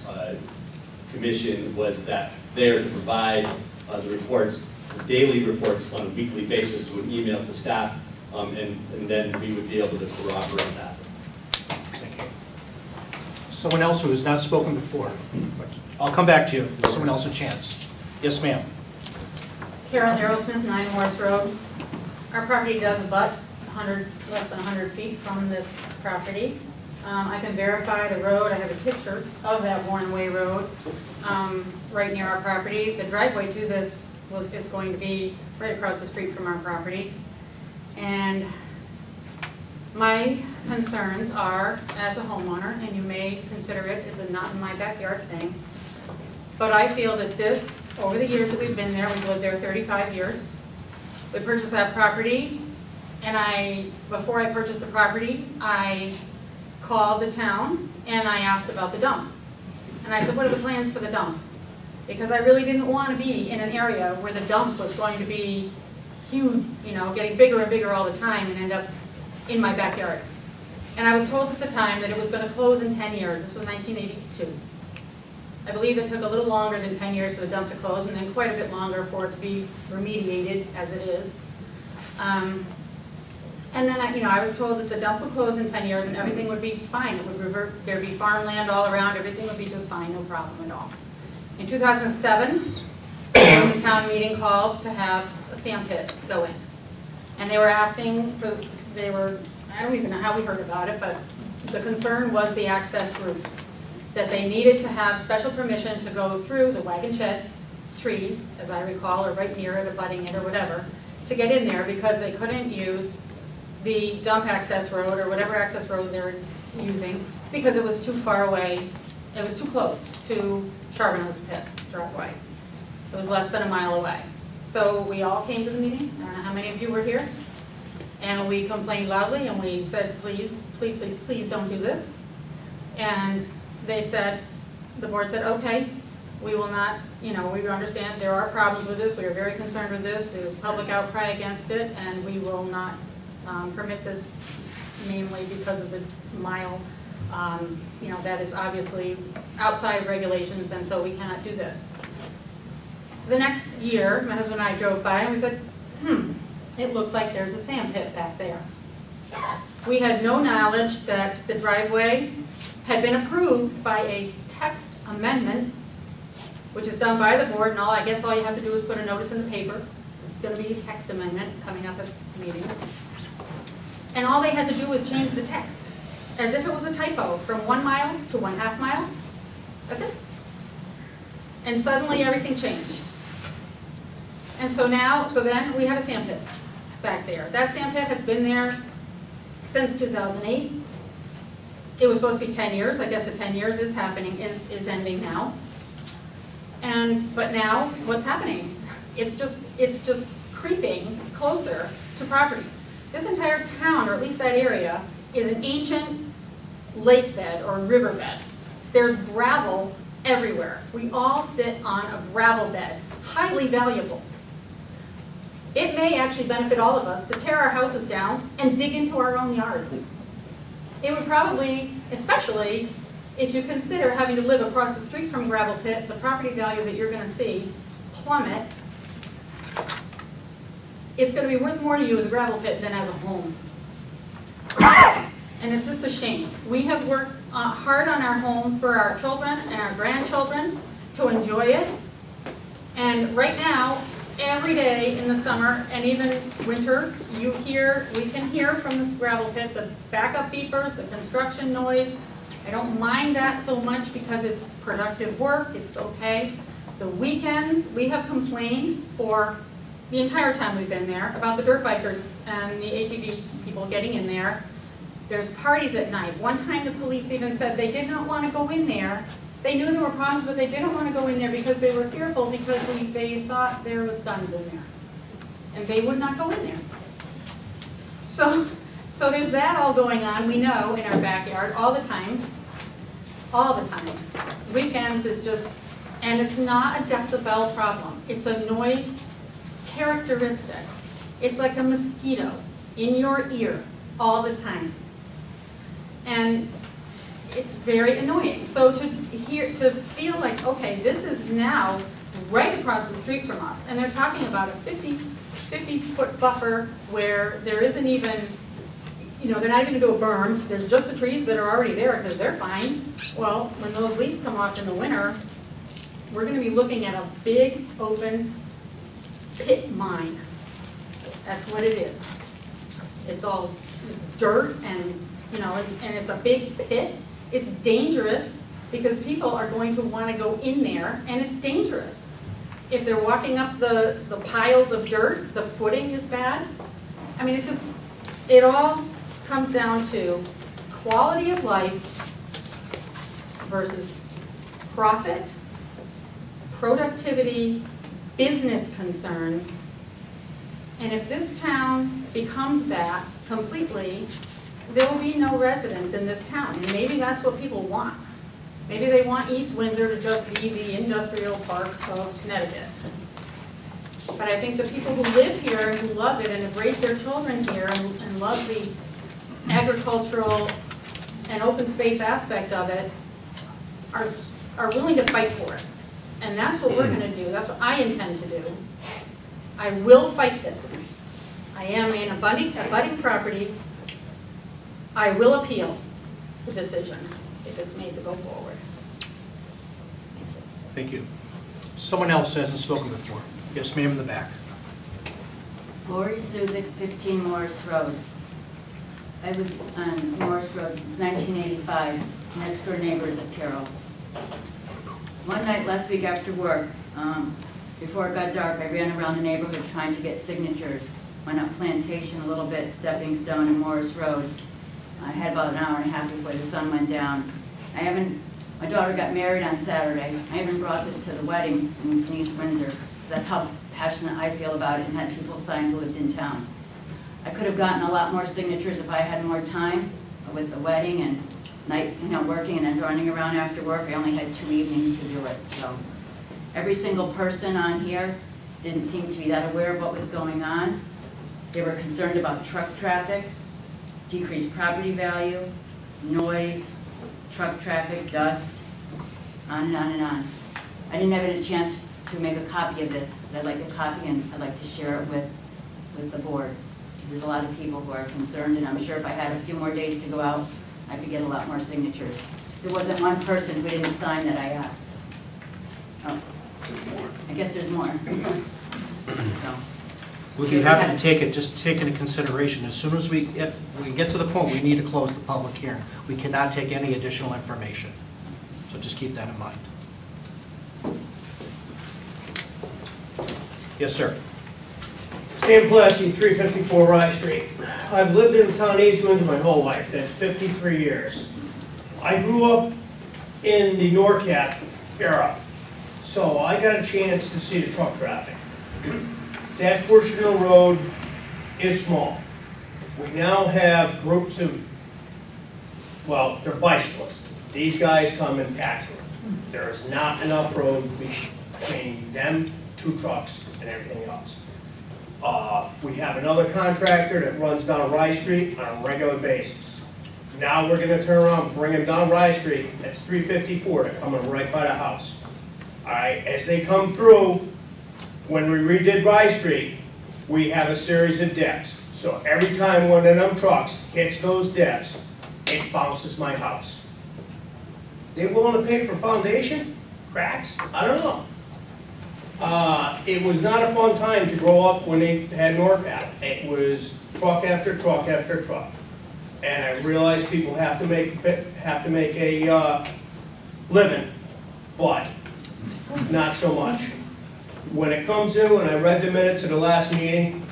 Commission was that they are to provide the reports, the daily reports on a weekly basis to an email to staff, and then we would be able to corroborate that. Thank you. Someone else who has not spoken before. I'll come back to you. Give someone else a chance. Yes, ma'am. Carol Arrowsmith, 9 Morris Road. Our property does abut less than 100 feet from this property. I can verify the road. I have a picture of that Warren Way Road right near our property. The driveway to this is going to be right across the street from our property. And my concerns are, as a homeowner, and you may consider it as a not in my backyard thing, but I feel that this, over the years that we've been there, we've lived there 35 years, we purchased that property, and before I purchased the property, I called the town and I asked about the dump. And I said, what are the plans for the dump? Because I really didn't want to be in an area where the dump was going to be huge, getting bigger and bigger all the time and end up in my backyard. And I was told at the time that it was going to close in 10 years. This was 1982. I believe it took a little longer than 10 years for the dump to close, and then quite a bit longer for it to be remediated as it is. And then, I was told that the dump would close in 10 years and everything would be fine. It would revert, there'd be farmland all around, everything would be just fine, no problem at all. In 2007, the town meeting called to have a sand pit go in. And they were asking for, I don't even know how we heard about it, but the concern was the access route. That they needed to have special permission to go through the wagon shed trees, as I recall, or right near it, abutting it, or whatever, to get in there because they couldn't use the dump access road or whatever access road they were using because it was too far away. It was too close to Charbonneau's pit driveway. It was less than a mile away. So we all came to the meeting. I don't know how many of you were here. And we complained loudly and we said, please, please, please, please don't do this. And they said, the board said, okay, we will not, we understand there are problems with this. We are very concerned with this. There's public outcry against it and we will not permit this, namely because of the mile, that is obviously outside of regulations, and so we cannot do this. The next year, my husband and I drove by and we said, it looks like there's a sand pit back there. We had no knowledge that the driveway had been approved by a text amendment, which is done by the board, and I guess all you have to do is put a notice in the paper. It's going to be a text amendment coming up at the meeting. And all they had to do was change the text, as if it was a typo, from 1 mile to 1/2 mile. That's it. And suddenly everything changed. And so then we have a sand pit back there. That sand pit has been there since 2008. It was supposed to be 10 years. I guess the 10 years is ending now. But now, what's happening? It's just creeping closer to properties. This entire town, or at least that area, is an ancient lake bed or river bed. There's gravel everywhere. We all sit on a gravel bed, highly valuable. It may actually benefit all of us to tear our houses down and dig into our own yards. It would probably, especially if you consider having to live across the street from a gravel pit, the property value that you're going to see plummet. It's going to be worth more to you as a gravel pit than as a home. And it's just a shame. We have worked hard on our home for our children and our grandchildren to enjoy it. And right now, every day in the summer and even winter, we can hear from this gravel pit the backup beepers, the construction noise. I don't mind that so much because it's productive work, it's okay. The weekends, we have complained for the entire time we've been there about the dirt bikers and the ATV people getting in there. There's parties at night. One time the police even said they did not want to go in there. They knew there were problems, but they didn't want to go in there because they were fearful because they thought there was guns in there. And they would not go in there. So there's that all going on, we know, in our backyard all the time. All the time. Weekends is just, and it's not a decibel problem. It's a noise characteristic. It's like a mosquito in your ear all the time. And it's very annoying. So to feel like, okay, this is now right across the street from us, and they're talking about a 50-foot buffer where there isn't even, they're not even going to do a berm. There's just the trees that are already there because they're fine. Well, when those leaves come off in the winter, we're going to be looking at a big open pit mine. That's what it is. It's all dirt and it's a big pit. It's dangerous because people are going to want to go in there, and it's dangerous. If they're walking up the piles of dirt, the footing is bad. I mean, it all comes down to quality of life versus profit, productivity, business concerns. And if this town becomes that completely, there will be no residents in this town. And maybe that's what people want. Maybe they want East Windsor to just be the industrial park of Connecticut. But I think the people who live here and who love it and have raised their children here and love the agricultural and open space aspect of it are willing to fight for it. And that's what we're going to do. That's what I intend to do. I will fight this. I am in a budding property. I will appeal the decision if it's made to go forward. Thank you. Someone else hasn't spoken before. Yes, ma'am, in the back. Lori Suzik, 15 Morris Road. I live on Morris Road since 1985. Next door neighbor is a Carol. One night last week after work, before it got dark, I ran around the neighborhood trying to get signatures. Went up Plantation a little bit, Stepping Stone and Morris Road. I had about an hour and a half before the sun went down. My daughter got married on Saturday. I haven't brought this to the wedding in East Windsor. That's how passionate I feel about it, and had people sign who lived in town. I could have gotten a lot more signatures if I had more time with the wedding and night, working and then running around after work. I only had 2 evenings to do it. So every single person on here didn't seem to be that aware of what was going on. They were concerned about truck traffic, decreased property value, noise, truck traffic, dust, on and on and on. I didn't have a chance to make a copy of this, but I'd like a copy and I'd like to share it with the board. There's a lot of people who are concerned, and I'm sure if I had a few more days to go out, I could get a lot more signatures. There wasn't one person who didn't sign that I asked. Oh, I guess there's more. So. We'd be happy to take it, just take into consideration. As soon as if we get to the point, we need to close the public hearing. We cannot take any additional information. So just keep that in mind. Yes, sir. Stan Pulaski, 354 Rye Street. I've lived in the town of East Windsor my whole life. That's 53 years. I grew up in the NORCAP era, so I got a chance to see the truck traffic. That portion of the road is small. We now have groups of, well, they're bicyclists. These guys come in packs. There is not enough road between them, 2 trucks, and everything else. We have another contractor that runs down Rye Street on a regular basis. Now we're gonna turn around and bring them down Rye Street. That's 354, they're coming right by the house. All right, as they come through, when we redid Rye Street, we have a series of dips. So every time one of them trucks hits those dips, it bounces my house. They willing to pay for foundation? Cracks? I don't know. It was not a fun time to grow up when they had NORCAP. It was truck after truck after truck. And I realize people have to make a living, but not so much. When it comes in, when I read the minutes of the last meeting,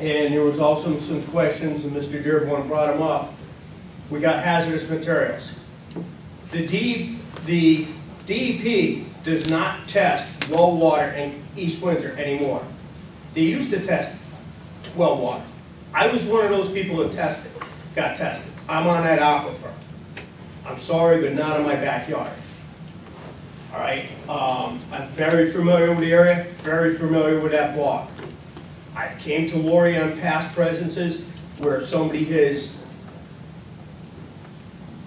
and there was also some questions, and Mr. Dearborn brought them up, we got hazardous materials. The DEP does not test well water in East Windsor anymore. They used to test well water. I was one of those people that got tested. I'm on that aquifer. I'm sorry, but not in my backyard. All right, I'm very familiar with the area, very familiar with that bog. I've came to Lori on past presences where somebody has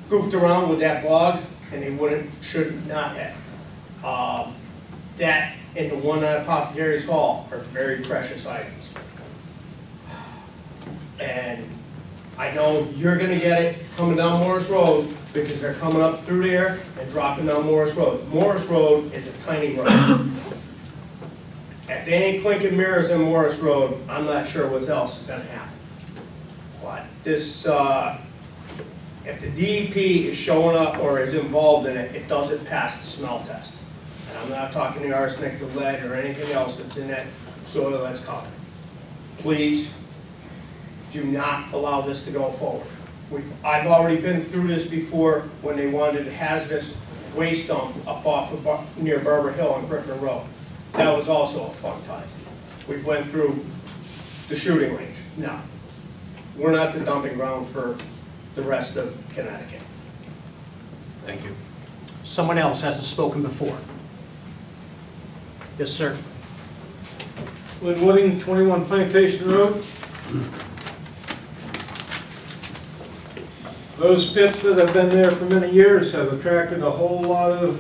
goofed around with that bog and they should not have. That and the one at Apothecary's Hall are very precious items. And I know you're gonna get it coming down Morris Road because they're coming up through there and dropping down Morris Road. Morris Road is a tiny road. If they ain't clinking mirrors in Morris Road, I'm not sure what else is gonna happen. But this, if the DEP is showing up or is involved in it, it doesn't pass the smell test. And I'm not talking the arsenic, the lead, or anything else that's in that soil that's coming. Please, do not allow this to go forward. I've already been through this before when they wanted a hazardous waste dump up off of near Barber Hill on Griffin Road. That was also a fun time. We went through the shooting range. No, we're not the dumping ground for the rest of Connecticut. Thank you. Someone else hasn't spoken before. Yes, sir. Lynn Wooding, 21 Plantation Road. Those pits that have been there for many years have attracted a whole lot of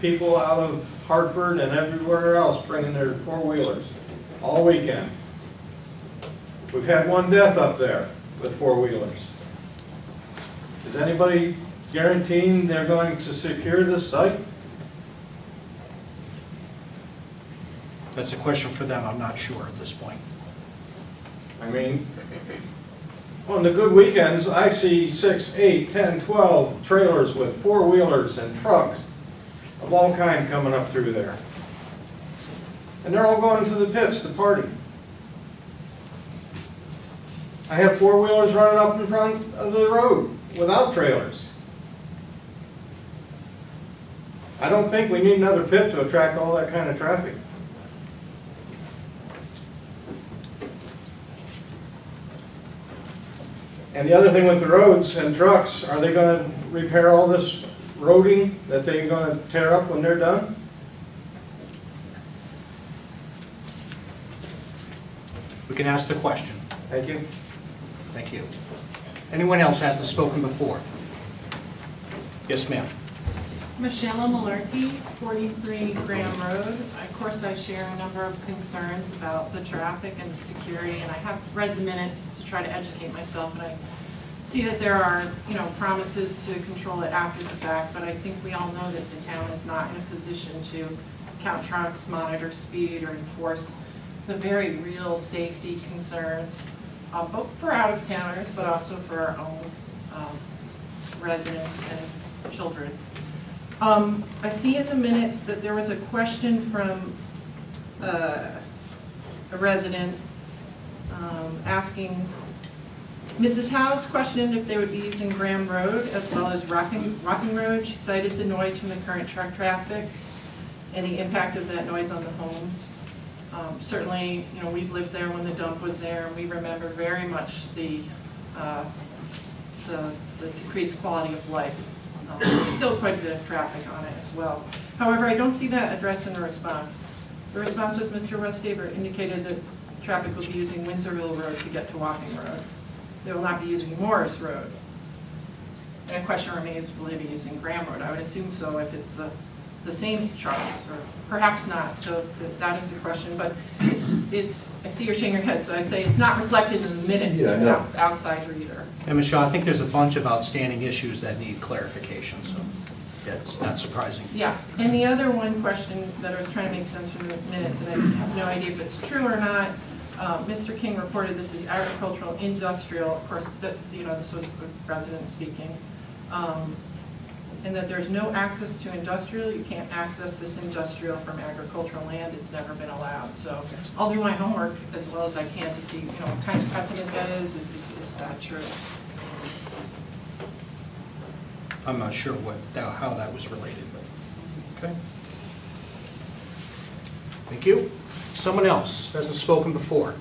people out of Hartford and everywhere else bringing their four-wheelers all weekend. We've had one death up there with four-wheelers. Is anybody guaranteeing they're going to secure this site? That's a question for them, I'm not sure at this point. I mean, on the good weekends, I see 6, 8, 10, 12 trailers with four-wheelers and trucks of all kind coming up through there. And they're all going to the pits to party. I have four-wheelers running up in front of the road without trailers. I don't think we need another pit to attract all that kind of traffic. And the other thing with the roads and trucks, are they going to repair all this roading that they're going to tear up when they're done? We can ask the question. Thank you. Thank you. Anyone else hasn't spoken before? Yes, ma'am. Michelle Malarkey, 43 Graham Road. Of course, I share a number of concerns about the traffic and the security, and I have read the minutes to try to educate myself, and I see that there are, promises to control it after the fact, but I think we all know that the town is not in a position to count trucks, monitor speed, or enforce the very real safety concerns, both for out-of-towners, but also for our own residents and children. I see in the minutes that there was a question from a resident asking, Mrs. House questioned if they would be using Graham Road as well as Rocking Road. She cited the noise from the current truck traffic and the impact of that noise on the homes. Certainly, we've lived there when the dump was there, and we remember very much the decreased quality of life. There's still quite a bit of traffic on it as well. However, I don't see that addressed in the response. The response was Mr. Rustaver indicated that traffic will be using Windsorville Road to get to Walking Road. They will not be using Morris Road. And a question remains, will they be using Graham Road? I would assume so if it's the same trucks, or perhaps not. So that is the question. But it's I see you're shaking your head, so I'd say it's not reflected in the minutes to the outside reader. And Michelle, I think there's a bunch of outstanding issues that need clarification, so that's not surprising. Yeah, and the other one question that I was trying to make sense from the minutes, and I have no idea if it's true or not, Mr. King reported this is agricultural, industrial, of course, this was the resident speaking, and that there's no access to industrial. You can't access this industrial from agricultural land. It's never been allowed. So I'll do my homework as well as I can to see, what kind of precedent that is that true? I'm not sure how that was related, but okay. Thank you. Someone else hasn't spoken before.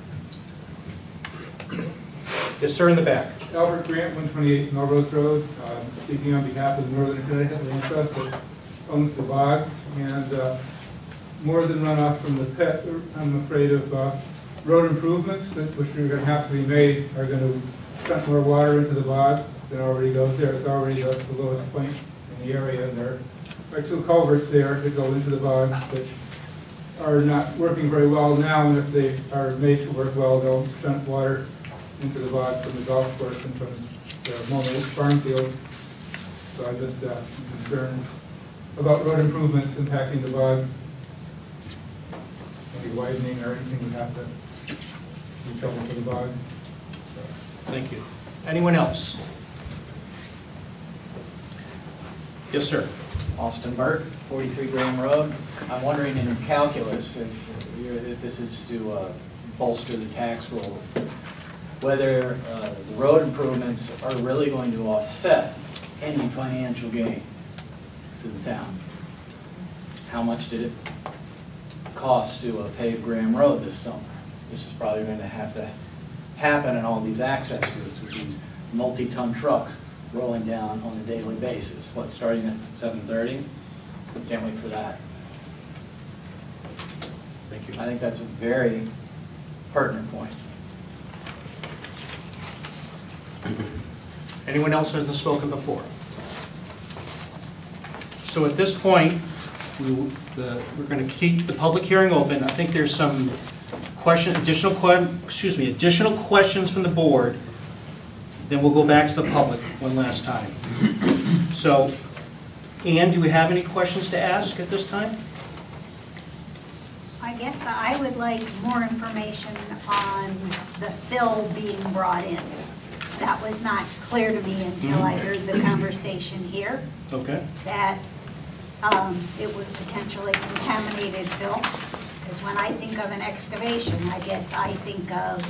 Yes, sir, in the back. Albert Grant, 128 Melrose Road, speaking on behalf of the Northern Connecticut Land Trust that owns the bog, and more than runoff from the pit, I'm afraid of road improvements which are going to have to be made are going to dump more water into the bog than already goes there. It's already the lowest point in the area, and there are two culverts there that go into the bog which are not working very well now, and if they are made to work well, they'll shunt water into the bog from the golf course and from the Mona farm field. So I'm just concerned about road improvements impacting the bog. Any widening or anything would have to be trouble for the bog. So. Thank you. Anyone else? Yes, sir. Austin Burt, 43 Graham Road. I'm wondering in calculus, if this is to bolster the tax rolls, whether the road improvements are really going to offset any financial gain to the town. How much did it cost to pave Graham Road this summer? This is probably going to have to happen in all these access routes with these multi-ton trucks rolling down on a daily basis. What, starting at 7:30? Can't wait for that. Thank you. I think that's a very pertinent point. Anyone else hasn't spoken before? So at this point, we're going to keep the public hearing open. I think there's some additional questions from the board, then we'll go back to the public one last time. So, Ann, do you have any questions to ask at this time? I guess I would like more information on the fill being brought in. That was not clear to me until I heard the conversation here, Okay. that it was potentially contaminated fill. Because when I think of an excavation, I guess I think of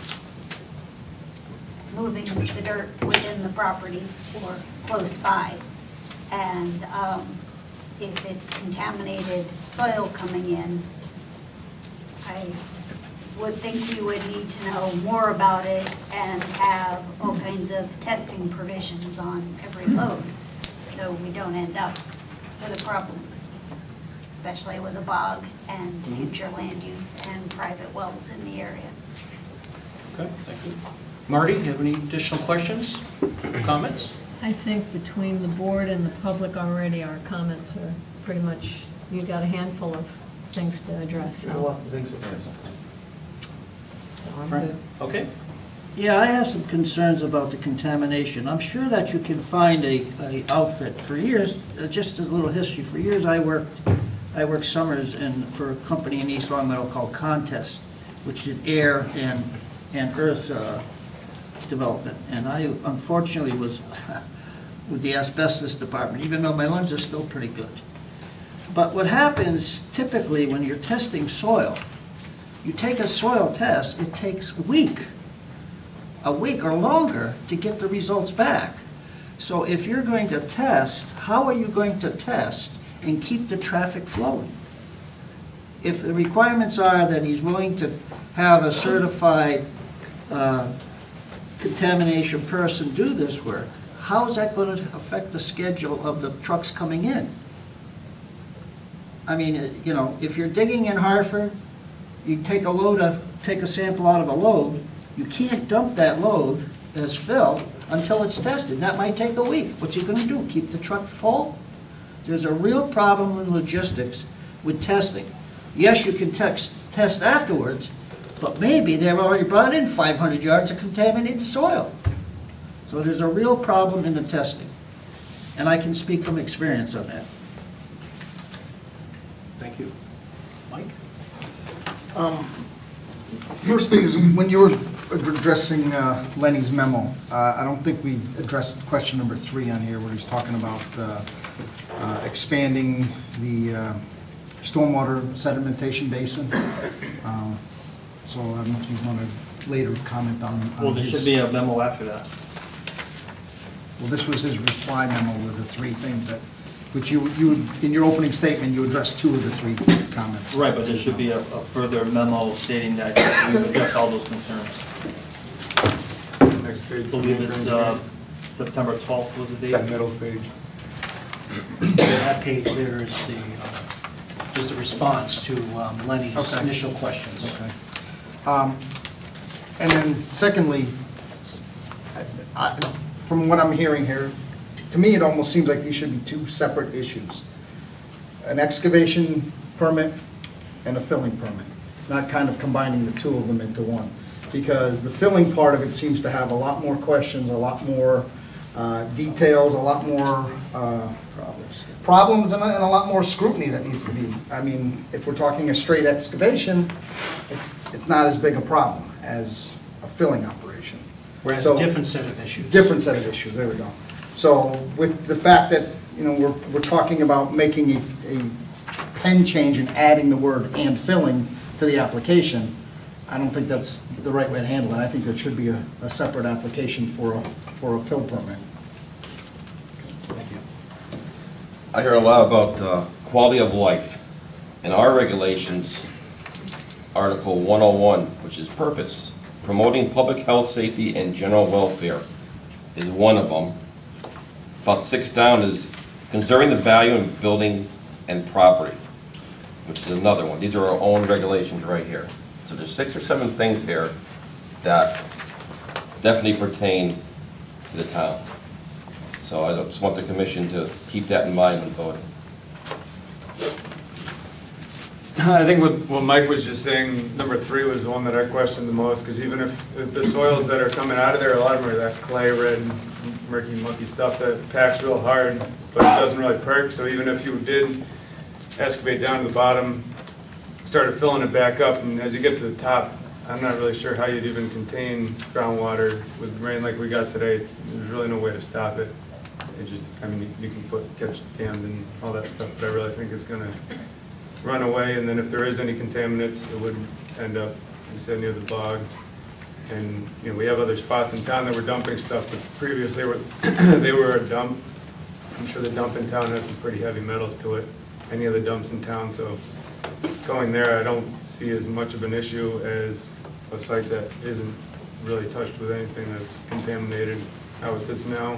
moving the dirt within the property or close by. And if it's contaminated soil coming in, I would think we would need to know more about it and have all kinds of testing provisions on every load, so we don't end up with a problem, especially with a bog and future land use and private wells in the area. Okay, thank you. Marty, do you have any additional questions, comments? I think between the board and the public already, our comments are pretty much, you got a handful of things to address. A lot of things to answer. So I'm Frank? good. Okay. Yeah, I have some concerns about the contamination. I'm sure that you can find a outfit. For years, just as a little history, for years I worked summers for a company in East Long Meadow called Contest, which did air and earth development. And I unfortunately was with the asbestos department, even though my lungs are still pretty good. But what happens typically when you're testing soil, you take a soil test, it takes a week or longer to get the results back. So if you're going to test, how are you going to test and keep the traffic flowing? If the requirements are that he's willing to have a certified contamination person do this work, how is that going to affect the schedule of the trucks coming in? I mean, you know, if you're digging in Hartford, you take a sample out of a load, you can't dump that load as fill until it's tested. That might take a week. What's he going to do? Keep the truck full? There's a real problem in logistics with testing. Yes, you can test afterwards, but maybe they've already brought in 500 yards of contaminated soil. So there's a real problem in the testing. And I can speak from experience on that. Thank you. Mike? First thing is, when you were addressing Lenny's memo, I don't think we addressed question number 3 on here, where he's talking about expanding the stormwater sedimentation basin. So I don't know if you want to later comment on Well, there should be a memo after that. Well, this was his reply memo with the 3 things that, which you in your opening statement, you addressed 2 of the 3 comments. Right, but there should be a further memo stating that we address all those concerns. Next page. I believe it's September 12th was the date. That middle page. That page there is the response to Lenny's initial questions. Okay. And then secondly, from what I'm hearing here, to me, it almost seems like these should be 2 separate issues. An excavation permit and a filling permit, not kind of combining the 2 of them into one. Because the filling part of it seems to have a lot more questions, a lot more details, a lot more problems and a lot more scrutiny that needs to be. I mean, if we're talking a straight excavation, it's not as big a problem as a filling operation. Whereas a different set of issues. Different set of issues, there we go. So with the fact that, you know, we're talking about making a pen change and adding the word "and filling" to the application, I don't think that's the right way to handle it. I think there should be a separate application for a fill permit. Thank you. I hear a lot about quality of life. In our regulations, Article 101, which is purpose, promoting public health, safety, and general welfare, is one of them. About 6 down is conserving the value of building and property, which is another one. These are our own regulations right here. So there's 6 or 7 things here that definitely pertain to the town. So I just want the commission to keep that in mind when voting. I think what Mike was just saying, number 3 was the one that I questioned the most, because even if the soils that are coming out of there, a lot of them are that clay, red, murky, mucky stuff that packs real hard, but it doesn't really perk. So even if you did excavate down to the bottom, started filling it back up, and as you get to the top, I'm not really sure how you'd even contain groundwater with rain like we got today. There's really no way to stop it. It just, I mean, you can catch dams and all that stuff, but I really think it's going to run away. And then if there is any contaminants, it would end up, like you said, near the bog. And you know, we have other spots in town that were dumping stuff, but previous they were they were a dump. I'm sure the dump in town has some pretty heavy metals to it. Any of the dumps in town, so going there, I don't see as much of an issue as a site that isn't really touched with anything that's contaminated. How it sits now.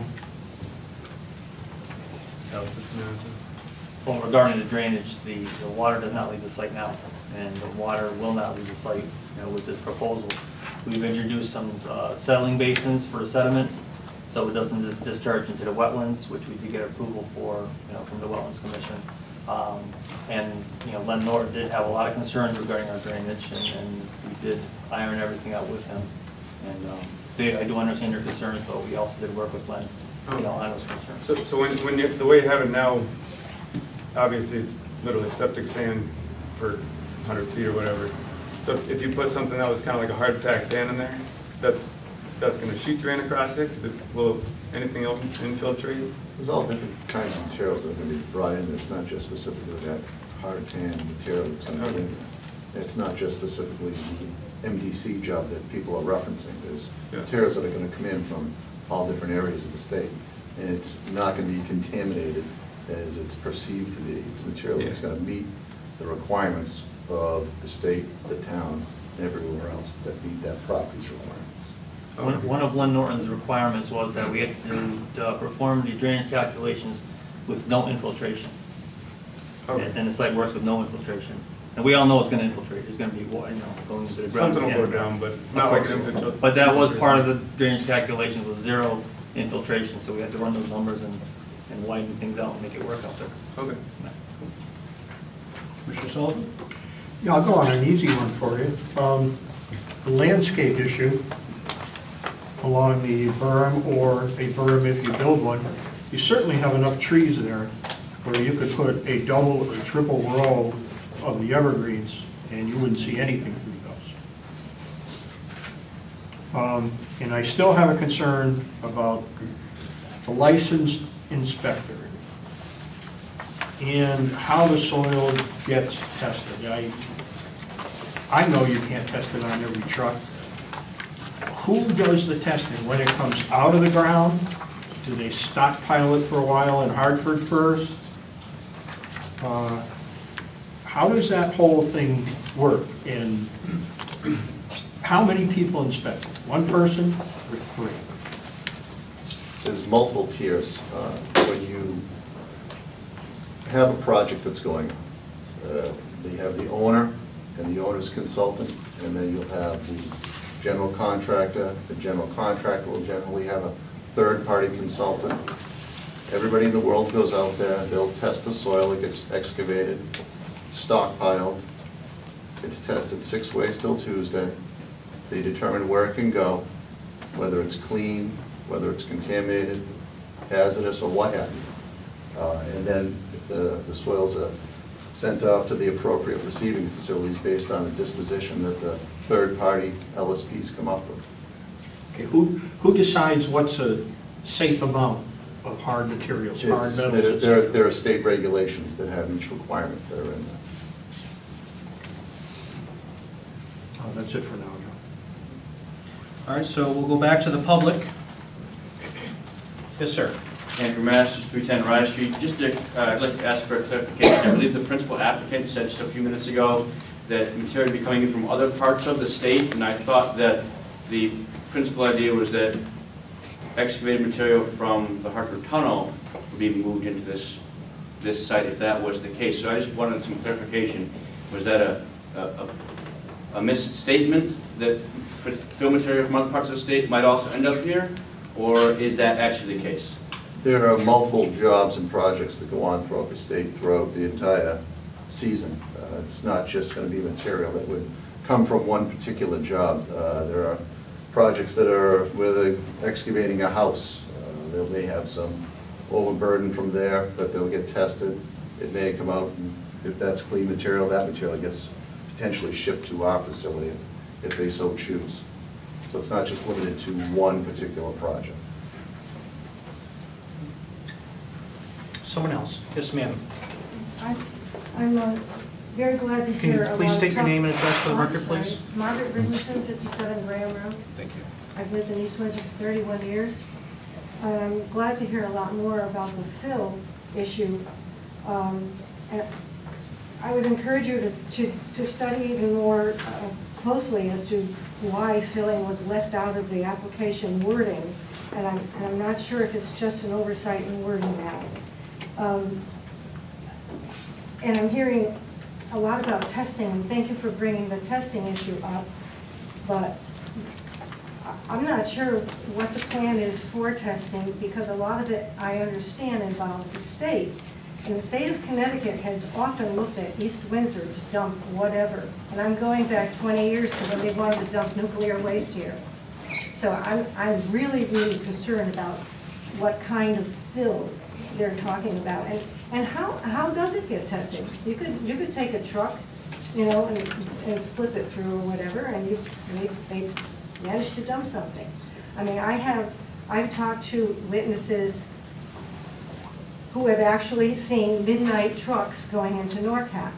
That's how it sits now. Well, regarding the drainage, the water does not leave the site now, and the water will not leave the site, you know, with this proposal. We've introduced some settling basins for sediment, so it doesn't discharge into the wetlands, which we did get approval for, you know, from the Wetlands Commission. And you know, Len Norton did have a lot of concerns regarding our drainage, and we did iron everything out with him. And I do understand your concerns, but we also did work with Len, you know, on those concerns. So when you, the way you have it now, obviously it's literally septic sand for 100 feet or whatever. So if you put something that was kind of like a hard packed dam in there, that's going to sheet drain across it? Will anything else infiltrate? There's all different kinds of materials that are going to be brought in. It's not just specifically that hard tan material that's going to be in there. It's not just specifically the MDC job that people are referencing. There's materials that are going to come in from all different areas of the state. And it's not going to be contaminated as it's perceived to be. It's material that's going to meet the requirements of the state, the town, and everywhere else that meet that property's requirements. One of Len Norton's requirements was that we had to perform the drainage calculations with no infiltration. Okay. And the site works with no infiltration. And we all know it's going to infiltrate. There's going to be water, you know, going into the ground. Something will go down, but not like an infiltration. But that was part of the drainage calculation, was zero infiltration. So we had to run those numbers and widen things out and make it work out there. Okay. Mr. Sullivan? Yeah, I'll go on an easy one for you. The landscape issue along the berm, or a berm if you build one, you certainly have enough trees there where you could put a double or triple row of the evergreens and you wouldn't see anything through those. And I still have a concern about the licensed inspector and how the soil gets tested. I know you can't test it on every truck. Who does the testing? When it comes out of the ground? Do they stockpile it for a while in Hartford first? How does that whole thing work? And how many people inspect it? One person or 3? There's multiple tiers. When you have a project that's going on, you have the owner and the owner's consultant, and then you'll have the general contractor. The general contractor will generally have a third-party consultant. Everybody in the world goes out there, they'll test the soil, it gets excavated, stockpiled. It's tested 6 ways till Tuesday. They determine where it can go, whether it's clean, whether it's contaminated, hazardous, or what have you. And then the soils are sent off to the appropriate receiving facilities based on the disposition that the third-party LSPs come up with. Okay, who decides what's a safe amount of hard materials, hard metals? There are state regulations that have each requirement that are in there. Oh, that's it for now, John. All right, so we'll go back to the public. Yes, sir. Andrew Masters, 310 Rye Street. Just to, I'd like to ask for a clarification. I believe the principal applicant said just a few minutes ago that material would be coming in from other parts of the state, and I thought that the principal idea was that excavated material from the Hartford Tunnel would be moved into this site if that was the case. So I just wanted some clarification. Was that a misstatement that fill material from other parts of the state might also end up here, or is that actually the case? There are multiple jobs and projects that go on throughout the state, throughout the entire season. It's not just going to be material that would come from one particular job. There are projects that are where they're excavating a house. They may have some overburden from there, but they'll get tested. It may come out, and if that's clean material, that material gets potentially shipped to our facility if they so choose. So it's not just limited to one particular project. Someone else? Yes, ma'am. I'm very glad to Can hear you a lot please of state your talk- name and address for the Oh, I'm record, sorry. please? Margaret Richardson, 57 Graham Road. Thank you. I've lived in East Windsor for 31 years. I'm glad to hear a lot more about the fill issue. And I would encourage you to study even more closely as to why filling was left out of the application wording. And I'm not sure if it's just an oversight in wording now. And I'm hearing a lot about testing, and thank you for bringing the testing issue up, but I'm not sure what the plan is for testing, because a lot of it, I understand, involves the state. And the state of Connecticut has often looked at East Windsor to dump whatever. And I'm going back 20 years to when they wanted to dump nuclear waste here. So I'm really, really concerned about what kind of fill they're talking about. And how does it get tested? You could take a truck, you know, and slip it through or whatever, and they managed to dump something. I mean, I've talked to witnesses who have actually seen midnight trucks going into NORCAP.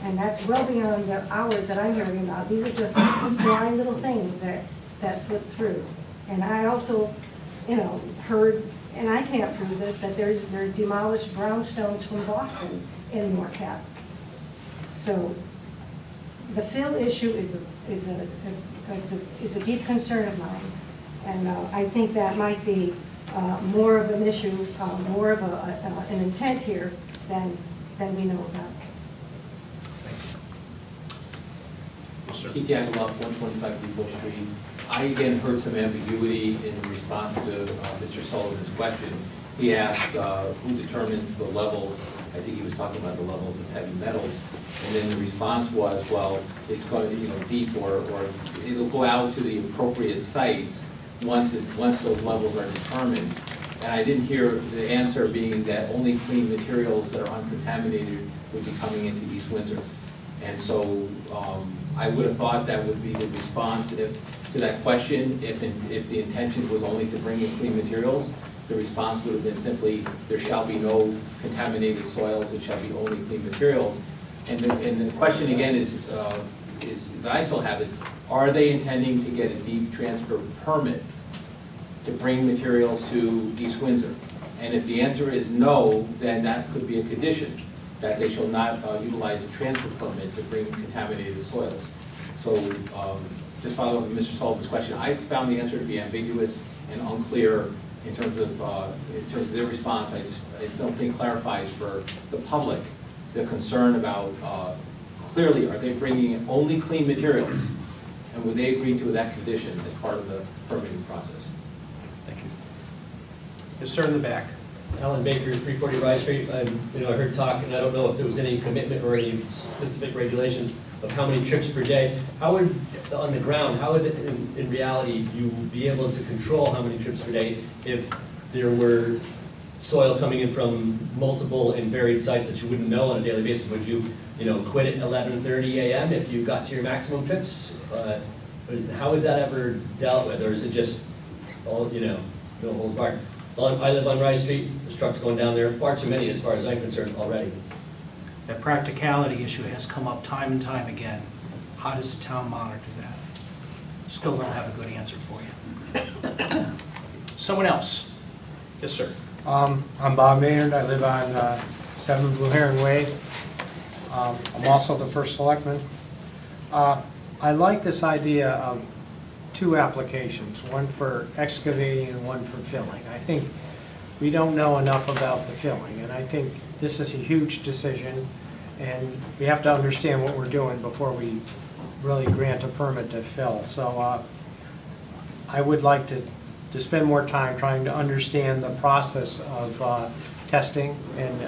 And that's well beyond the hours that I'm hearing about. These are just sly little things that slip through. And I also, you know, heard, and I can't prove this, that there's demolished brownstones from Boston in NORCAP. So the fill issue is a deep concern of mine. And I think that might be more of an issue, more of an intent here than we know about. Keith Yakaloff, 125 Depot Street. I again heard some ambiguity in response to Mr. Sullivan's question. He asked who determines the levels. I think he was talking about the levels of heavy metals. And then the response was, well, it's going to, you know, deep or it'll go out to the appropriate sites once those levels are determined. And I didn't hear the answer being that only clean materials that are uncontaminated would be coming into East Windsor. And so I would have thought that would be the response to that question. If the intention was only to bring in clean materials, the response would have been simply, there shall be no contaminated soils, it shall be only clean materials. And the question again is that I still have is, are they intending to get a deep transfer permit to bring materials to East Windsor? And if the answer is no, then that could be a condition, that they shall not utilize a transfer permit to bring contaminated soils. So just following Mr. Sullivan's question, I found the answer to be ambiguous and unclear in terms of their response. I don't think clarifies for the public the concern about clearly, are they bringing in only clean materials? And would they agree to that condition as part of the permitting process? Thank you. Yes, sir, in the back. Alan Baker, 340 Rye Street. I heard talk, and I don't know if there was any commitment or any specific regulations of how many trips per day. How would, on the ground, how would, in reality, you be able to control how many trips per day if there were soil coming in from multiple and varied sites that you wouldn't know on a daily basis? Would you, quit at 11:30 a.m. if you got to your maximum trips? How is that ever dealt with, or is it just all, no holds barred? I live on Rye Street. There's trucks going down there, far too many as far as I'm concerned already. That practicality issue has come up time and time again. How does the town monitor that? Still don't have a good answer for you. Someone else? Yes, sir. I'm Bob Maynard. I live on 7 Blue Heron Way. I'm also the first selectman. I like this idea of 2 applications, one for excavating and one for filling. I think we don't know enough about the filling, and I think this is a huge decision, and we have to understand what we're doing before we really grant a permit to fill. So I would like to spend more time trying to understand the process of testing, and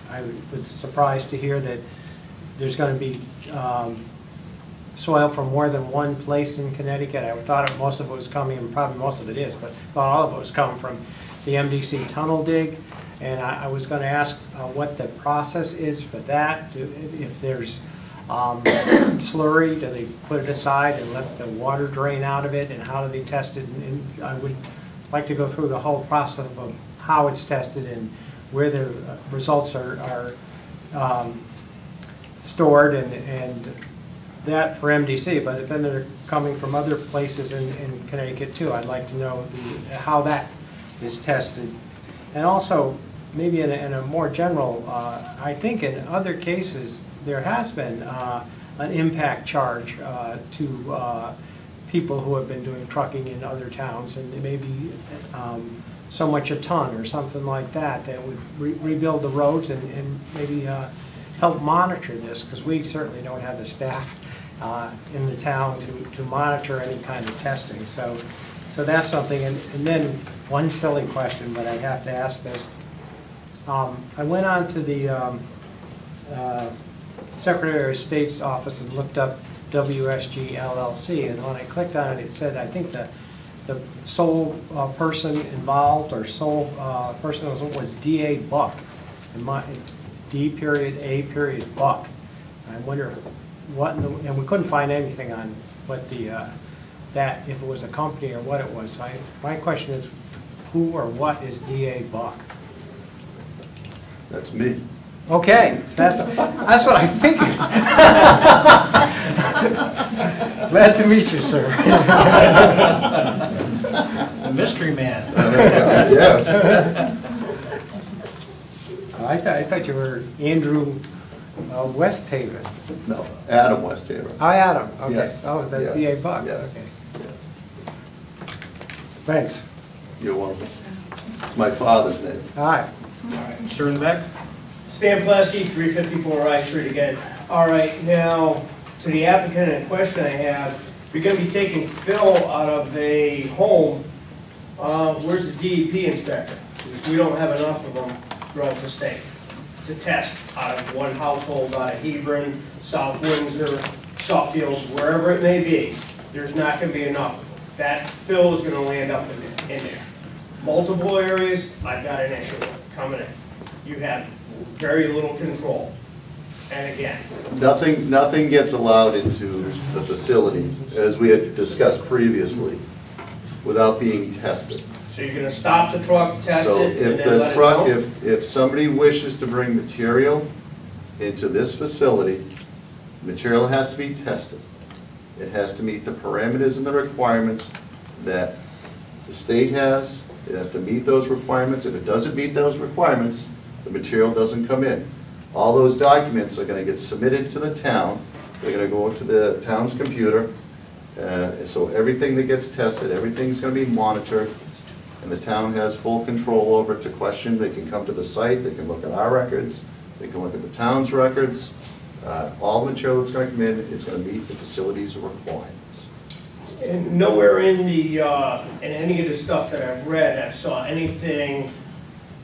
I was surprised to hear that there's going to be soil from more than one place in Connecticut. I thought most of it was coming, and probably most of it is, but I thought all of it was coming from the MDC tunnel dig. And I was going to ask what the process is for that. If there's slurry, do they put it aside and let the water drain out of it, and how do they test it? And I would like to go through the whole process of how it's tested and where the results are stored, and that for MDC. But if then they're coming from other places in Connecticut too, I'd like to know how that is tested. And also, maybe in a more general, I think in other cases there has been an impact charge to people who have been doing trucking in other towns, and maybe so much a ton or something like that that would rebuild the roads and maybe help monitor this, because we certainly don't have the staff in the town to monitor any kind of testing. So that's something. And then one silly question, but I have to ask this. I went on to the Secretary of State's office and looked up WSG LLC, and when I clicked on it, it said, I think the sole person involved, or sole person was D.A. Buck, D.A. Buck. I wonder what, and we couldn't find anything on what that, if it was a company or what it was. So my question is, who or what is D.A. Buck? That's me. Okay, that's what I figured. Glad to meet you, sir. The mystery man. Yes. I thought you were Andrew Westhaven. No, Adam Westhaven. Oh, Adam. Okay. Yes. Oh, that's Yes. D.A. Buck. Yes. Okay. Yes. Thanks. You're welcome. It's my father's name. All right. Sir in the back? Stan Plaski, 354 Rye Street again. All right, now, to the applicant in question I have, you're going to be taking fill out of a home. Where's the DEP inspector? We don't have enough of them throughout the state to test out of one household, out of Hebron, South Windsor, Suffield, wherever it may be. There's not going to be enough of them. That fill is going to land up in there. Multiple areas, I've got an issue coming in. You have very little control. And again, Nothing gets allowed into the facility, as we had discussed previously, without being tested. so you're going to stop the truck, test So it, and if then the let truck, it go? if somebody wishes to bring material into this facility, material has to be tested. It has to meet the parameters and the requirements that the state has. It has to meet those requirements. If it doesn't meet those requirements, the material doesn't come in. All those documents are going to get submitted to the town. They're going to go into the town's computer. So everything that gets tested, everything's going to be monitored, and the town has full control over it to question. They can come to the site, they can look at our records, they can look at the town's records. All the material that's going to come in is going to meet the facility's requirements. And nowhere in the, in any of the stuff that I've read, I saw anything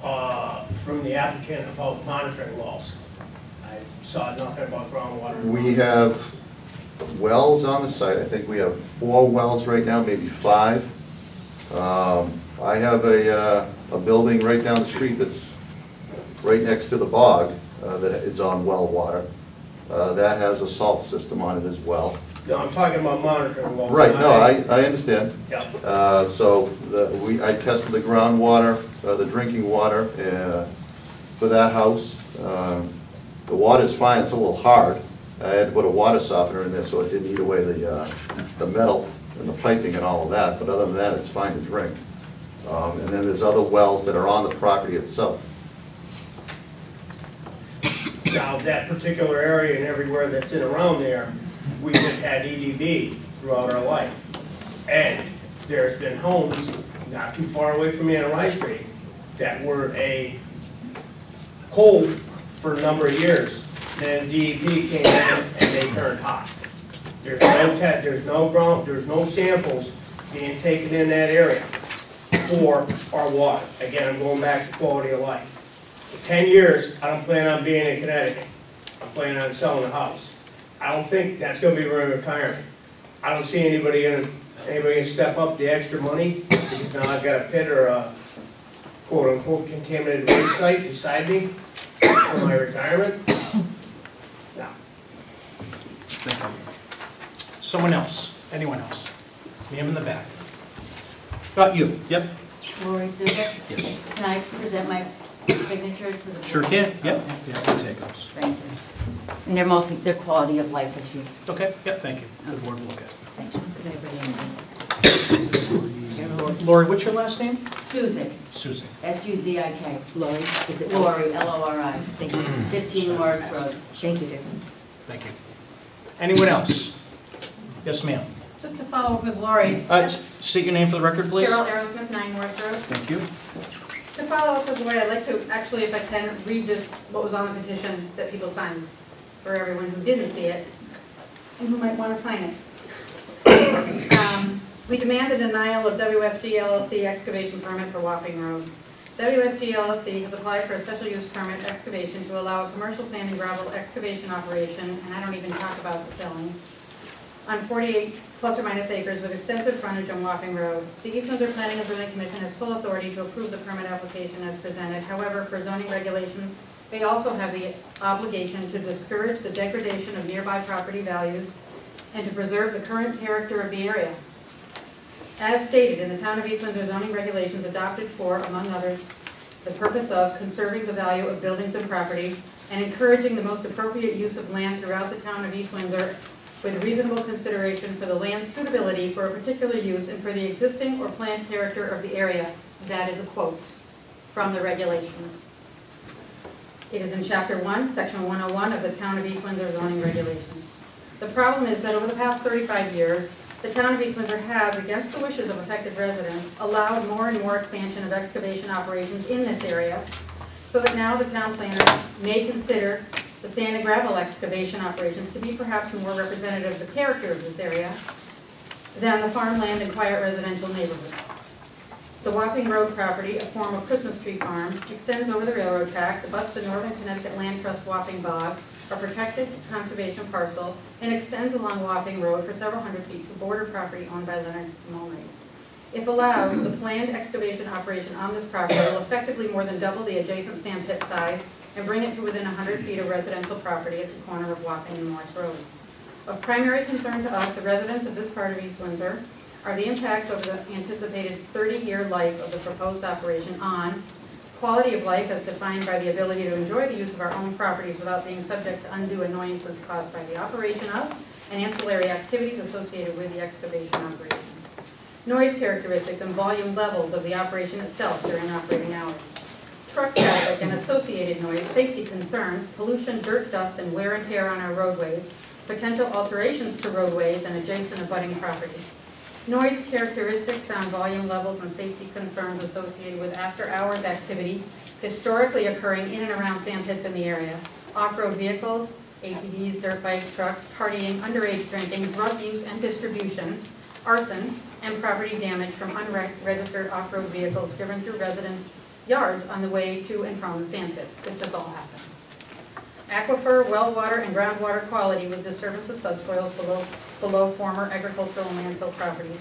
from the applicant about monitoring wells. I saw nothing about groundwater. We have wells on the site. I think we have 4 wells right now, maybe 5. I have a building right down the street that's right next to the bog that is on well water. That has a salt system on it as well. No, I'm talking about monitoring wells. Right, no, I understand. Yeah. So I tested the groundwater, the drinking water for that house. The water's fine, it's a little hard. I had to put a water softener in there so it didn't eat away the metal and the piping and all of that, but other than that, it's fine to drink. And then there's other wells that are on the property itself. Now, that particular area and everywhere that's in around there, we've had EDB throughout our life. And there's been homes not too far away from me on Rye Street that were a cold for a number of years. Then DEP came in and they turned hot. There's no test, there's no samples being taken in that area for our water. Again, I'm going back to quality of life. In 10 years, I don't plan on being in Connecticut. I'm planning on selling the house. I don't think that's gonna be my retirement. I don't see anybody gonna step up the extra money, because now I've got a pit or a quote-unquote contaminated waste site beside me for my retirement. No. Thank you. Someone else? Anyone else? Ma'am in the back. You. Yep. Lori Zucker? Yes. Can I present my signatures to the board? Sure can. Yep. Yeah, we'll take those. Thank you. And they're quality of life issues. Okay. Yep. Thank you. The board will look at it. Thank you. Could I bring in? Lori, what's your last name? Suzik. Suzik. S-U-Z-I-K. Lori, is it? Lori, L-O-R-I. Thank you. 15 Morris Road. Thank you, dear. Thank you. Anyone else? Yes, ma'am. Just to follow up with Lori. State your name for the record, please. Carol Aerosmith, 9 North Road. Thank you. To follow up with Lori, I'd like to, actually, if I can, read this, what was on the petition that people signed, for everyone who didn't see it, and who might want to sign it. We demand a denial of WSG LLC excavation permit for Wapping Road. WSG LLC has applied for a special use permit excavation to allow a commercial sand and gravel excavation operation, and I don't even talk about the filling, on 48 plus or minus acres with extensive frontage on Wapping Road. The East Windsor Planning and Zoning Commission has full authority to approve the permit application as presented. However, for zoning regulations, they also have the obligation to discourage the degradation of nearby property values and to preserve the current character of the area. As stated in the Town of East Windsor zoning regulations adopted for, among others, the purpose of conserving the value of buildings and property and encouraging the most appropriate use of land throughout the Town of East Windsor with reasonable consideration for the land's suitability for a particular use and for the existing or planned character of the area. That is a quote from the regulations. It is in Chapter 1, Section 101 of the Town of East Windsor zoning regulations. The problem is that over the past 35 years, the Town of East Windsor has, against the wishes of affected residents, allowed more and more expansion of excavation operations in this area, so that now the town planners may consider the sand and gravel excavation operations to be perhaps more representative of the character of this area than the farmland and quiet residential neighborhood. The Wapping Road property, a former Christmas tree farm, extends over the railroad tracks, abuts the Northern Connecticut Land Trust Wapping Bog, a protected conservation parcel, and extends along Wapping Road for several hundred feet to border property owned by Leonard Mulray. If allowed, the planned excavation operation on this property will effectively more than double the adjacent sand pit size and bring it to within 100 feet of residential property at the corner of Wapping and Morris Road. Of primary concern to us, the residents of this part of East Windsor, are the impacts over the anticipated 30-year life of the proposed operation on quality of life as defined by the ability to enjoy the use of our own properties without being subject to undue annoyances caused by the operation of and ancillary activities associated with the excavation operation. Noise characteristics and volume levels of the operation itself during operating hours. Truck traffic and associated noise, safety concerns, pollution, dirt, dust, and wear and tear on our roadways, potential alterations to roadways and adjacent abutting property. Noise characteristics, sound volume levels, and safety concerns associated with after-hours activity historically occurring in and around sand pits in the area. Off-road vehicles, ATVs, dirt bikes, trucks, partying, underage drinking, drug use and distribution, arson, and property damage from unregistered off-road vehicles driven through residents' yards on the way to and from the sand pits. This has all happened. Aquifer, well water, and groundwater quality with disturbance of subsoils below former agricultural landfill properties.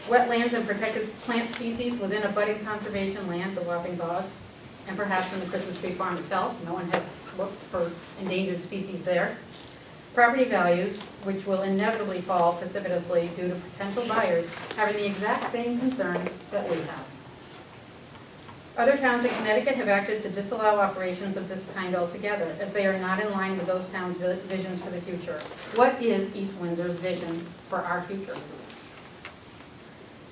Wetlands and protected plant species within abutting conservation land, the Wapping Bog, and perhaps in the Christmas tree farm itself. No one has looked for endangered species there. Property values, which will inevitably fall precipitously due to potential buyers having the exact same concerns that we have. Other towns in Connecticut have acted to disallow operations of this kind altogether, as they are not in line with those towns' visions for the future. What is East Windsor's vision for our future?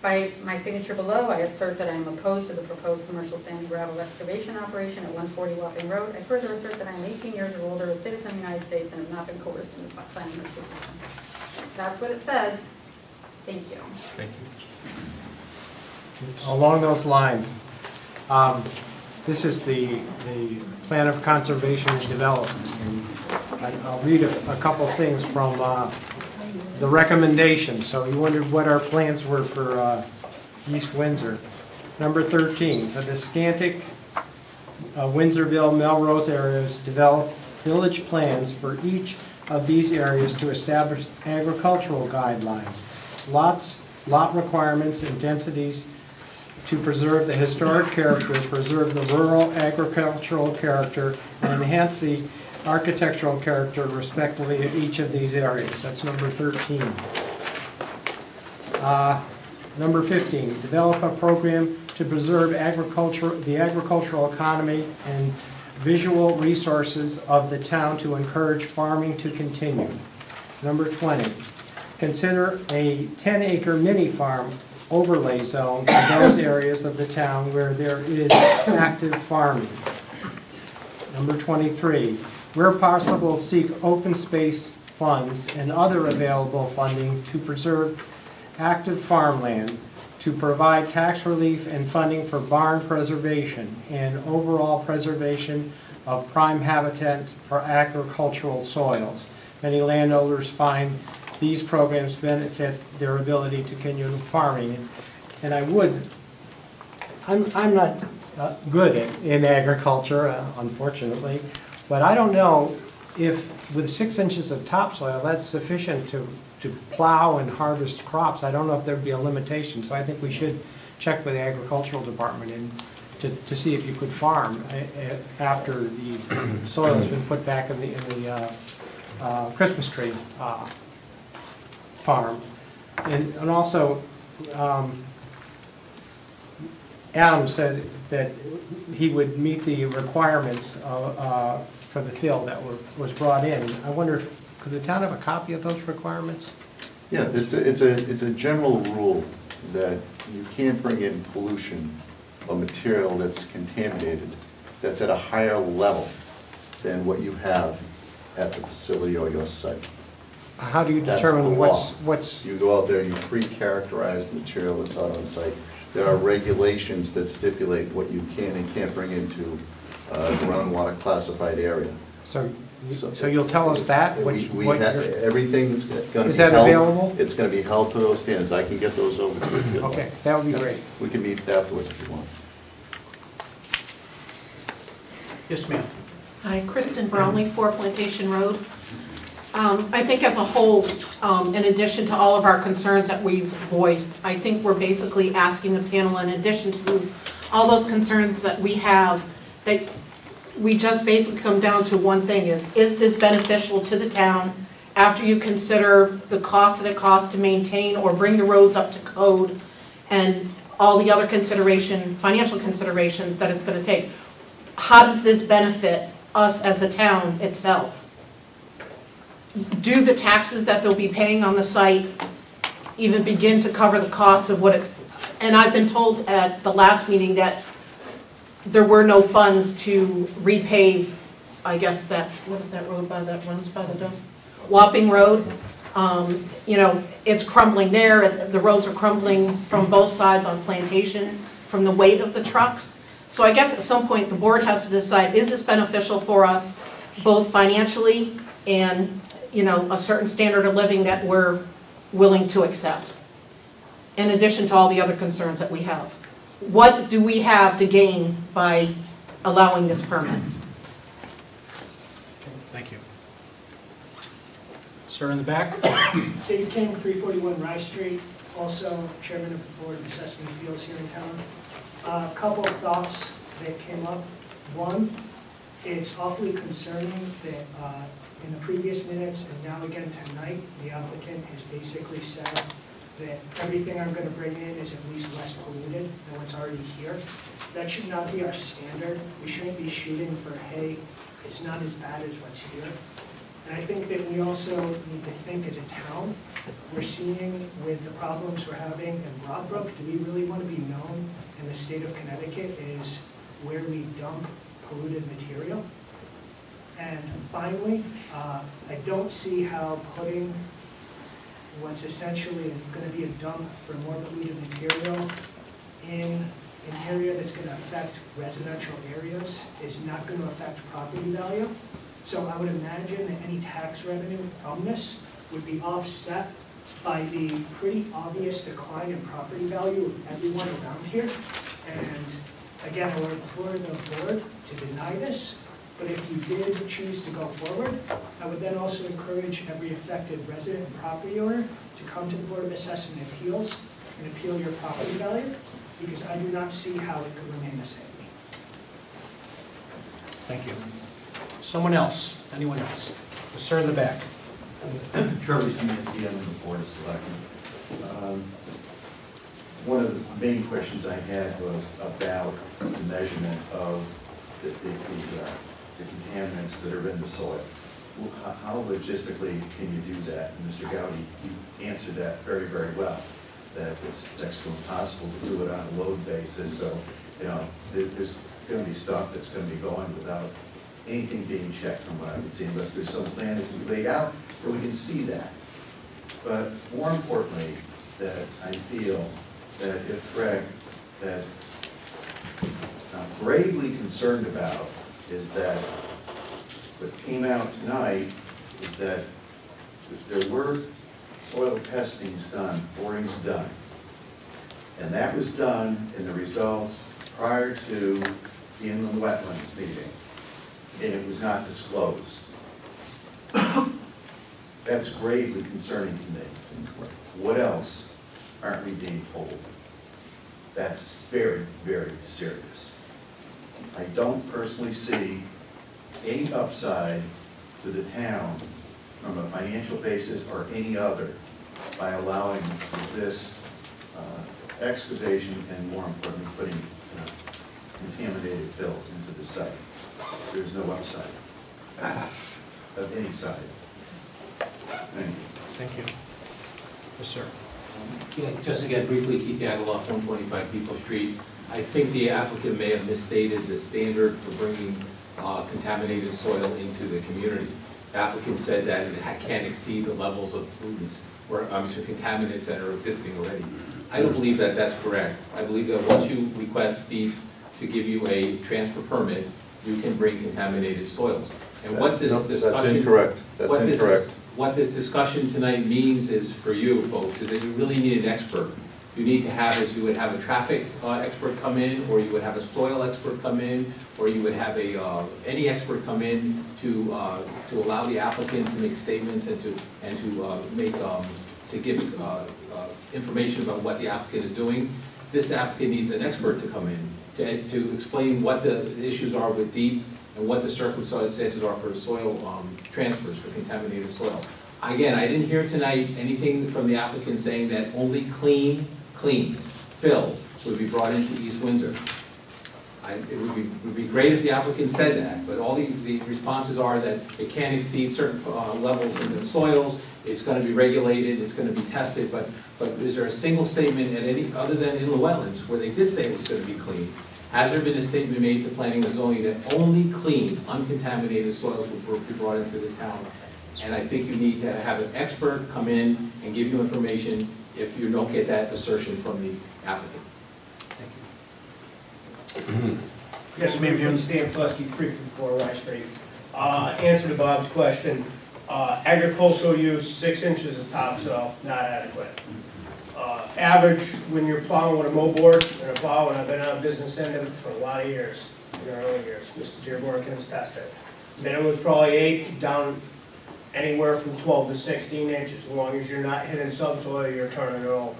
By my signature below, I assert that I am opposed to the proposed commercial sand and gravel excavation operation at 140 Wapping Road. I further assert that I am 18 years or older, a citizen of the United States, and have not been coerced into signing this petition. That's what it says. Thank you. Thank you. Along those lines, this is the plan of conservation and development. And I'll read a couple things from the recommendations. So you wondered what our plans were for East Windsor. Number 13, the Descantic Windsorville, Melrose areas develop village plans for each of these areas to establish agricultural guidelines, lot requirements and densities to preserve the historic character, preserve the rural agricultural character, and enhance the architectural character respectively of each of these areas. That's number 13. Number 15, develop a program to preserve the agricultural economy and visual resources of the town to encourage farming to continue. Number 20, consider a 10-acre mini farm overlay zone for those areas of the town where there is active farming. Number 23, where possible, seek open space funds and other available funding to preserve active farmland, to provide tax relief and funding for barn preservation and overall preservation of prime habitat for agricultural soils. Many landowners find these programs benefit their ability to continue farming. And I'm not good in agriculture, unfortunately, but I don't know if with 6 inches of topsoil that's sufficient to plow and harvest crops. I don't know if there'd be a limitation, so I think we should check with the agricultural department and to see if you could farm after the soil's been put back in the Christmas tree farm. And also, Adam said that he would meet the requirements for the fill that was brought in. I wonder if, could the town have a copy of those requirements? Yeah, it's a general rule that you can't bring in pollution or material that's contaminated, that's at a higher level than what you have at the facility or your site. How do you That's determine the what's... law. You go out there, you pre-characterize the material that's out on site. There are regulations that stipulate what you can and can't bring into groundwater classified area. So you'll tell us that? Everything that's going to be held. Is that available? It's going to be held to those standards. I can get those over to you. Okay, that would be great. We can meet afterwards if you want. Yes, ma'am. Hi, Kristen Brownlee, 4 Plantation Road. I think as a whole, in addition to all of our concerns that we've voiced, I think we're basically asking the panel, in addition to all those concerns that we have, that we just basically come down to one thing: is this beneficial to the town after you consider the cost that it costs to maintain or bring the roads up to code and all the other financial considerations that it's going to take? How does this benefit us as a town itself? Do the taxes that they'll be paying on the site even begin to cover the cost of what it, and I've been told at the last meeting that there were no funds to repave, I guess that, what is that road that runs by the dump? Wapping Road. You know, it's crumbling there. The roads are crumbling from both sides on Plantation from the weight of the trucks. So I guess at some point the board has to decide, is this beneficial for us both financially and, you know, a certain standard of living that we're willing to accept, in addition to all the other concerns that we have? What do we have to gain by allowing this permit? Thank you. Sir in the back. Dave King, 341 Rye Street, also chairman of the Board of Assessment Appeals here in town. A couple of thoughts that came up. One, it's awfully concerning that in the previous minutes and now again tonight, the applicant has basically said that everything I'm going to bring in is at least less polluted than what's already here. That should not be our standard. We shouldn't be shooting for, hey, it's not as bad as what's here. And I think that we also need to think as a town, we're seeing with the problems we're having in Broadbrook, do we really want to be known in the state of Connecticut is where we dump polluted material? And finally, I don't see how putting what's essentially going to be a dump for more polluted material in an area that's going to affect residential areas is not going to affect property value. So I would imagine that any tax revenue from this would be offset by the pretty obvious decline in property value of everyone around here. And Again, I would implore the board to deny this, but if you did choose to go forward, I would then also encourage every affected resident and property owner to come to the Board of Assessment Appeals and appeal your property value, because I do not see how it could remain the same. Thank you. Someone else? Anyone else? The sir in the back. Trevor Szymanski, I'm on the Board of Selectmen. One of the main questions I had was about the measurement of the contaminants that are in the soil. How logistically can you do that? And Mr. Gowdy, you answered that very, very well, that it's next to impossible to do it on a load basis. So, you know, there's going to be stuff that's going to be going without anything being checked from what I can see, unless there's some plan that we laid out so we can see that. But more importantly, that I feel that if correct, that I'm gravely concerned about is that what came out tonight is that there were soil testings done, borings done. And that was done in the results prior to the inland wetlands meeting. And it was not disclosed. That's gravely concerning to me. What else aren't we being told? That's very, very serious. I don't personally see any upside to the town from a financial basis or any other by allowing this excavation and, more importantly, putting contaminated fill into the site. There's no upside of any side. Thank you. Thank you. Yes, sir. Yeah, just again, briefly, Keith Yagaloff, 125 Depot Street. I think the applicant may have misstated the standard for bringing contaminated soil into the community. The applicant said that it can't exceed the levels of pollutants or contaminants that are existing already. I don't believe that that's correct. I believe that once you request DEEP to give you a transfer permit, you can bring contaminated soils. And what this discussion— That's incorrect. That's incorrect. What this discussion tonight means is, for you folks, is that you really need an expert. You need to have is you would have a traffic expert come in, or you would have a soil expert come in, or you would have any expert come in to allow the applicant to make statements and to give information about what the applicant is doing. This applicant needs an expert to come in to explain what the issues are with DEEP and what the circumstances are for soil transfers for contaminated soil. Again, I didn't hear tonight anything from the applicant saying that only clean fill would be brought into East Windsor. It would be great if the applicant said that, but all the responses are that it can't exceed certain levels in the soils, it's going to be regulated, it's going to be tested, but is there a single statement at any, other than in the wetlands, where they did say it was going to be clean? Has there been a statement made to planning and zoning that only clean, uncontaminated soils will be brought into this town? And I think you need to have an expert come in and give you information if you don't get that assertion from the applicant. Yes, ma'am. Stan Flusky, 354 Rice Street. Answer to Bob's question. Agricultural use, 6 inches of topsoil, not adequate. Average, when you're plowing with a mow board and a plow, and I've been out of business end of it for a lot of years, in the early years, Mr. Dearborn can attest it. Minimum is probably 8, down anywhere from 12 to 16 inches. As long as you're not hitting subsoil, you're turning it over.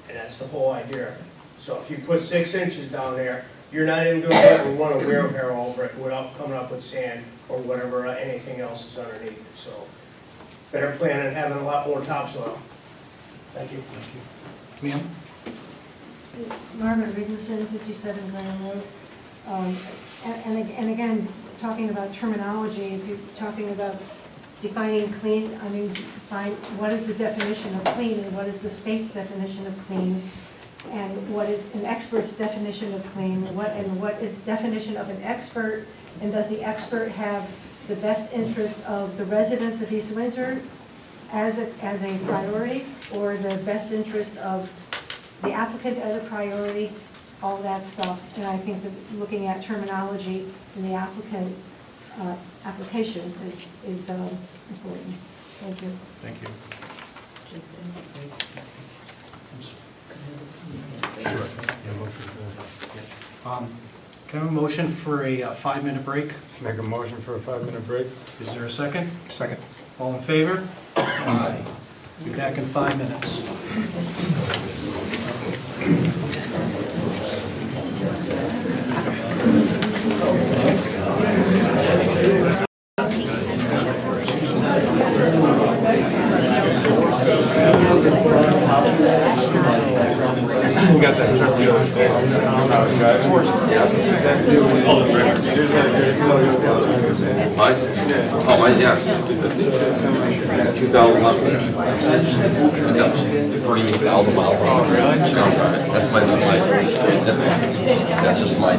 And that's the whole idea. So if you put 6 inches down there, you're not even going to ever run a wheel harrow over it without coming up with sand or whatever, anything else is underneath it. So better plan on having a lot more topsoil. Thank you. Thank you. Ma'am? Margaret Riggerson, 57 Grand Road. And again, talking about terminology, if you're talking about defining clean, I mean, define what is the definition of clean and what is the state's definition of clean, and what is an expert's definition of clean, and what is the definition of an expert, and does the expert have the best interest of the residents of East Windsor as a priority, or the best interest of the applicant as a priority, all that stuff. And I think that looking at terminology in the applicant application is important. Thank you. Thank you. Can I have a motion for a 5-minute break? Make a motion for a 5-minute break. Is there a second? Second. All in favor? Aye. Be back in 5 minutes. You got that truck deal with Mine? Oh, mine, yeah. 2011. 38,000 miles. Oh, really? That's my new license. That's just my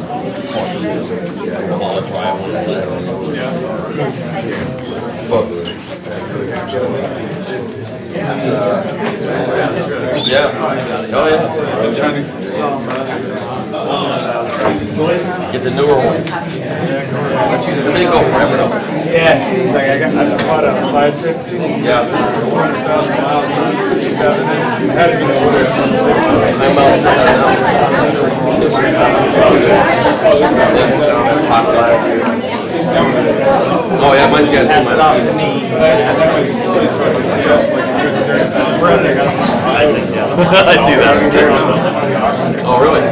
all the drive. Yeah. Oh, yeah. I'm trying to sell them. Get the newer ones. They go forever though. Yeah, it seems like I bought a 550. Yeah. 400,000 miles on 67. I had to get an order. I'm out Oh, yeah, mine's got I see that. Oh, really?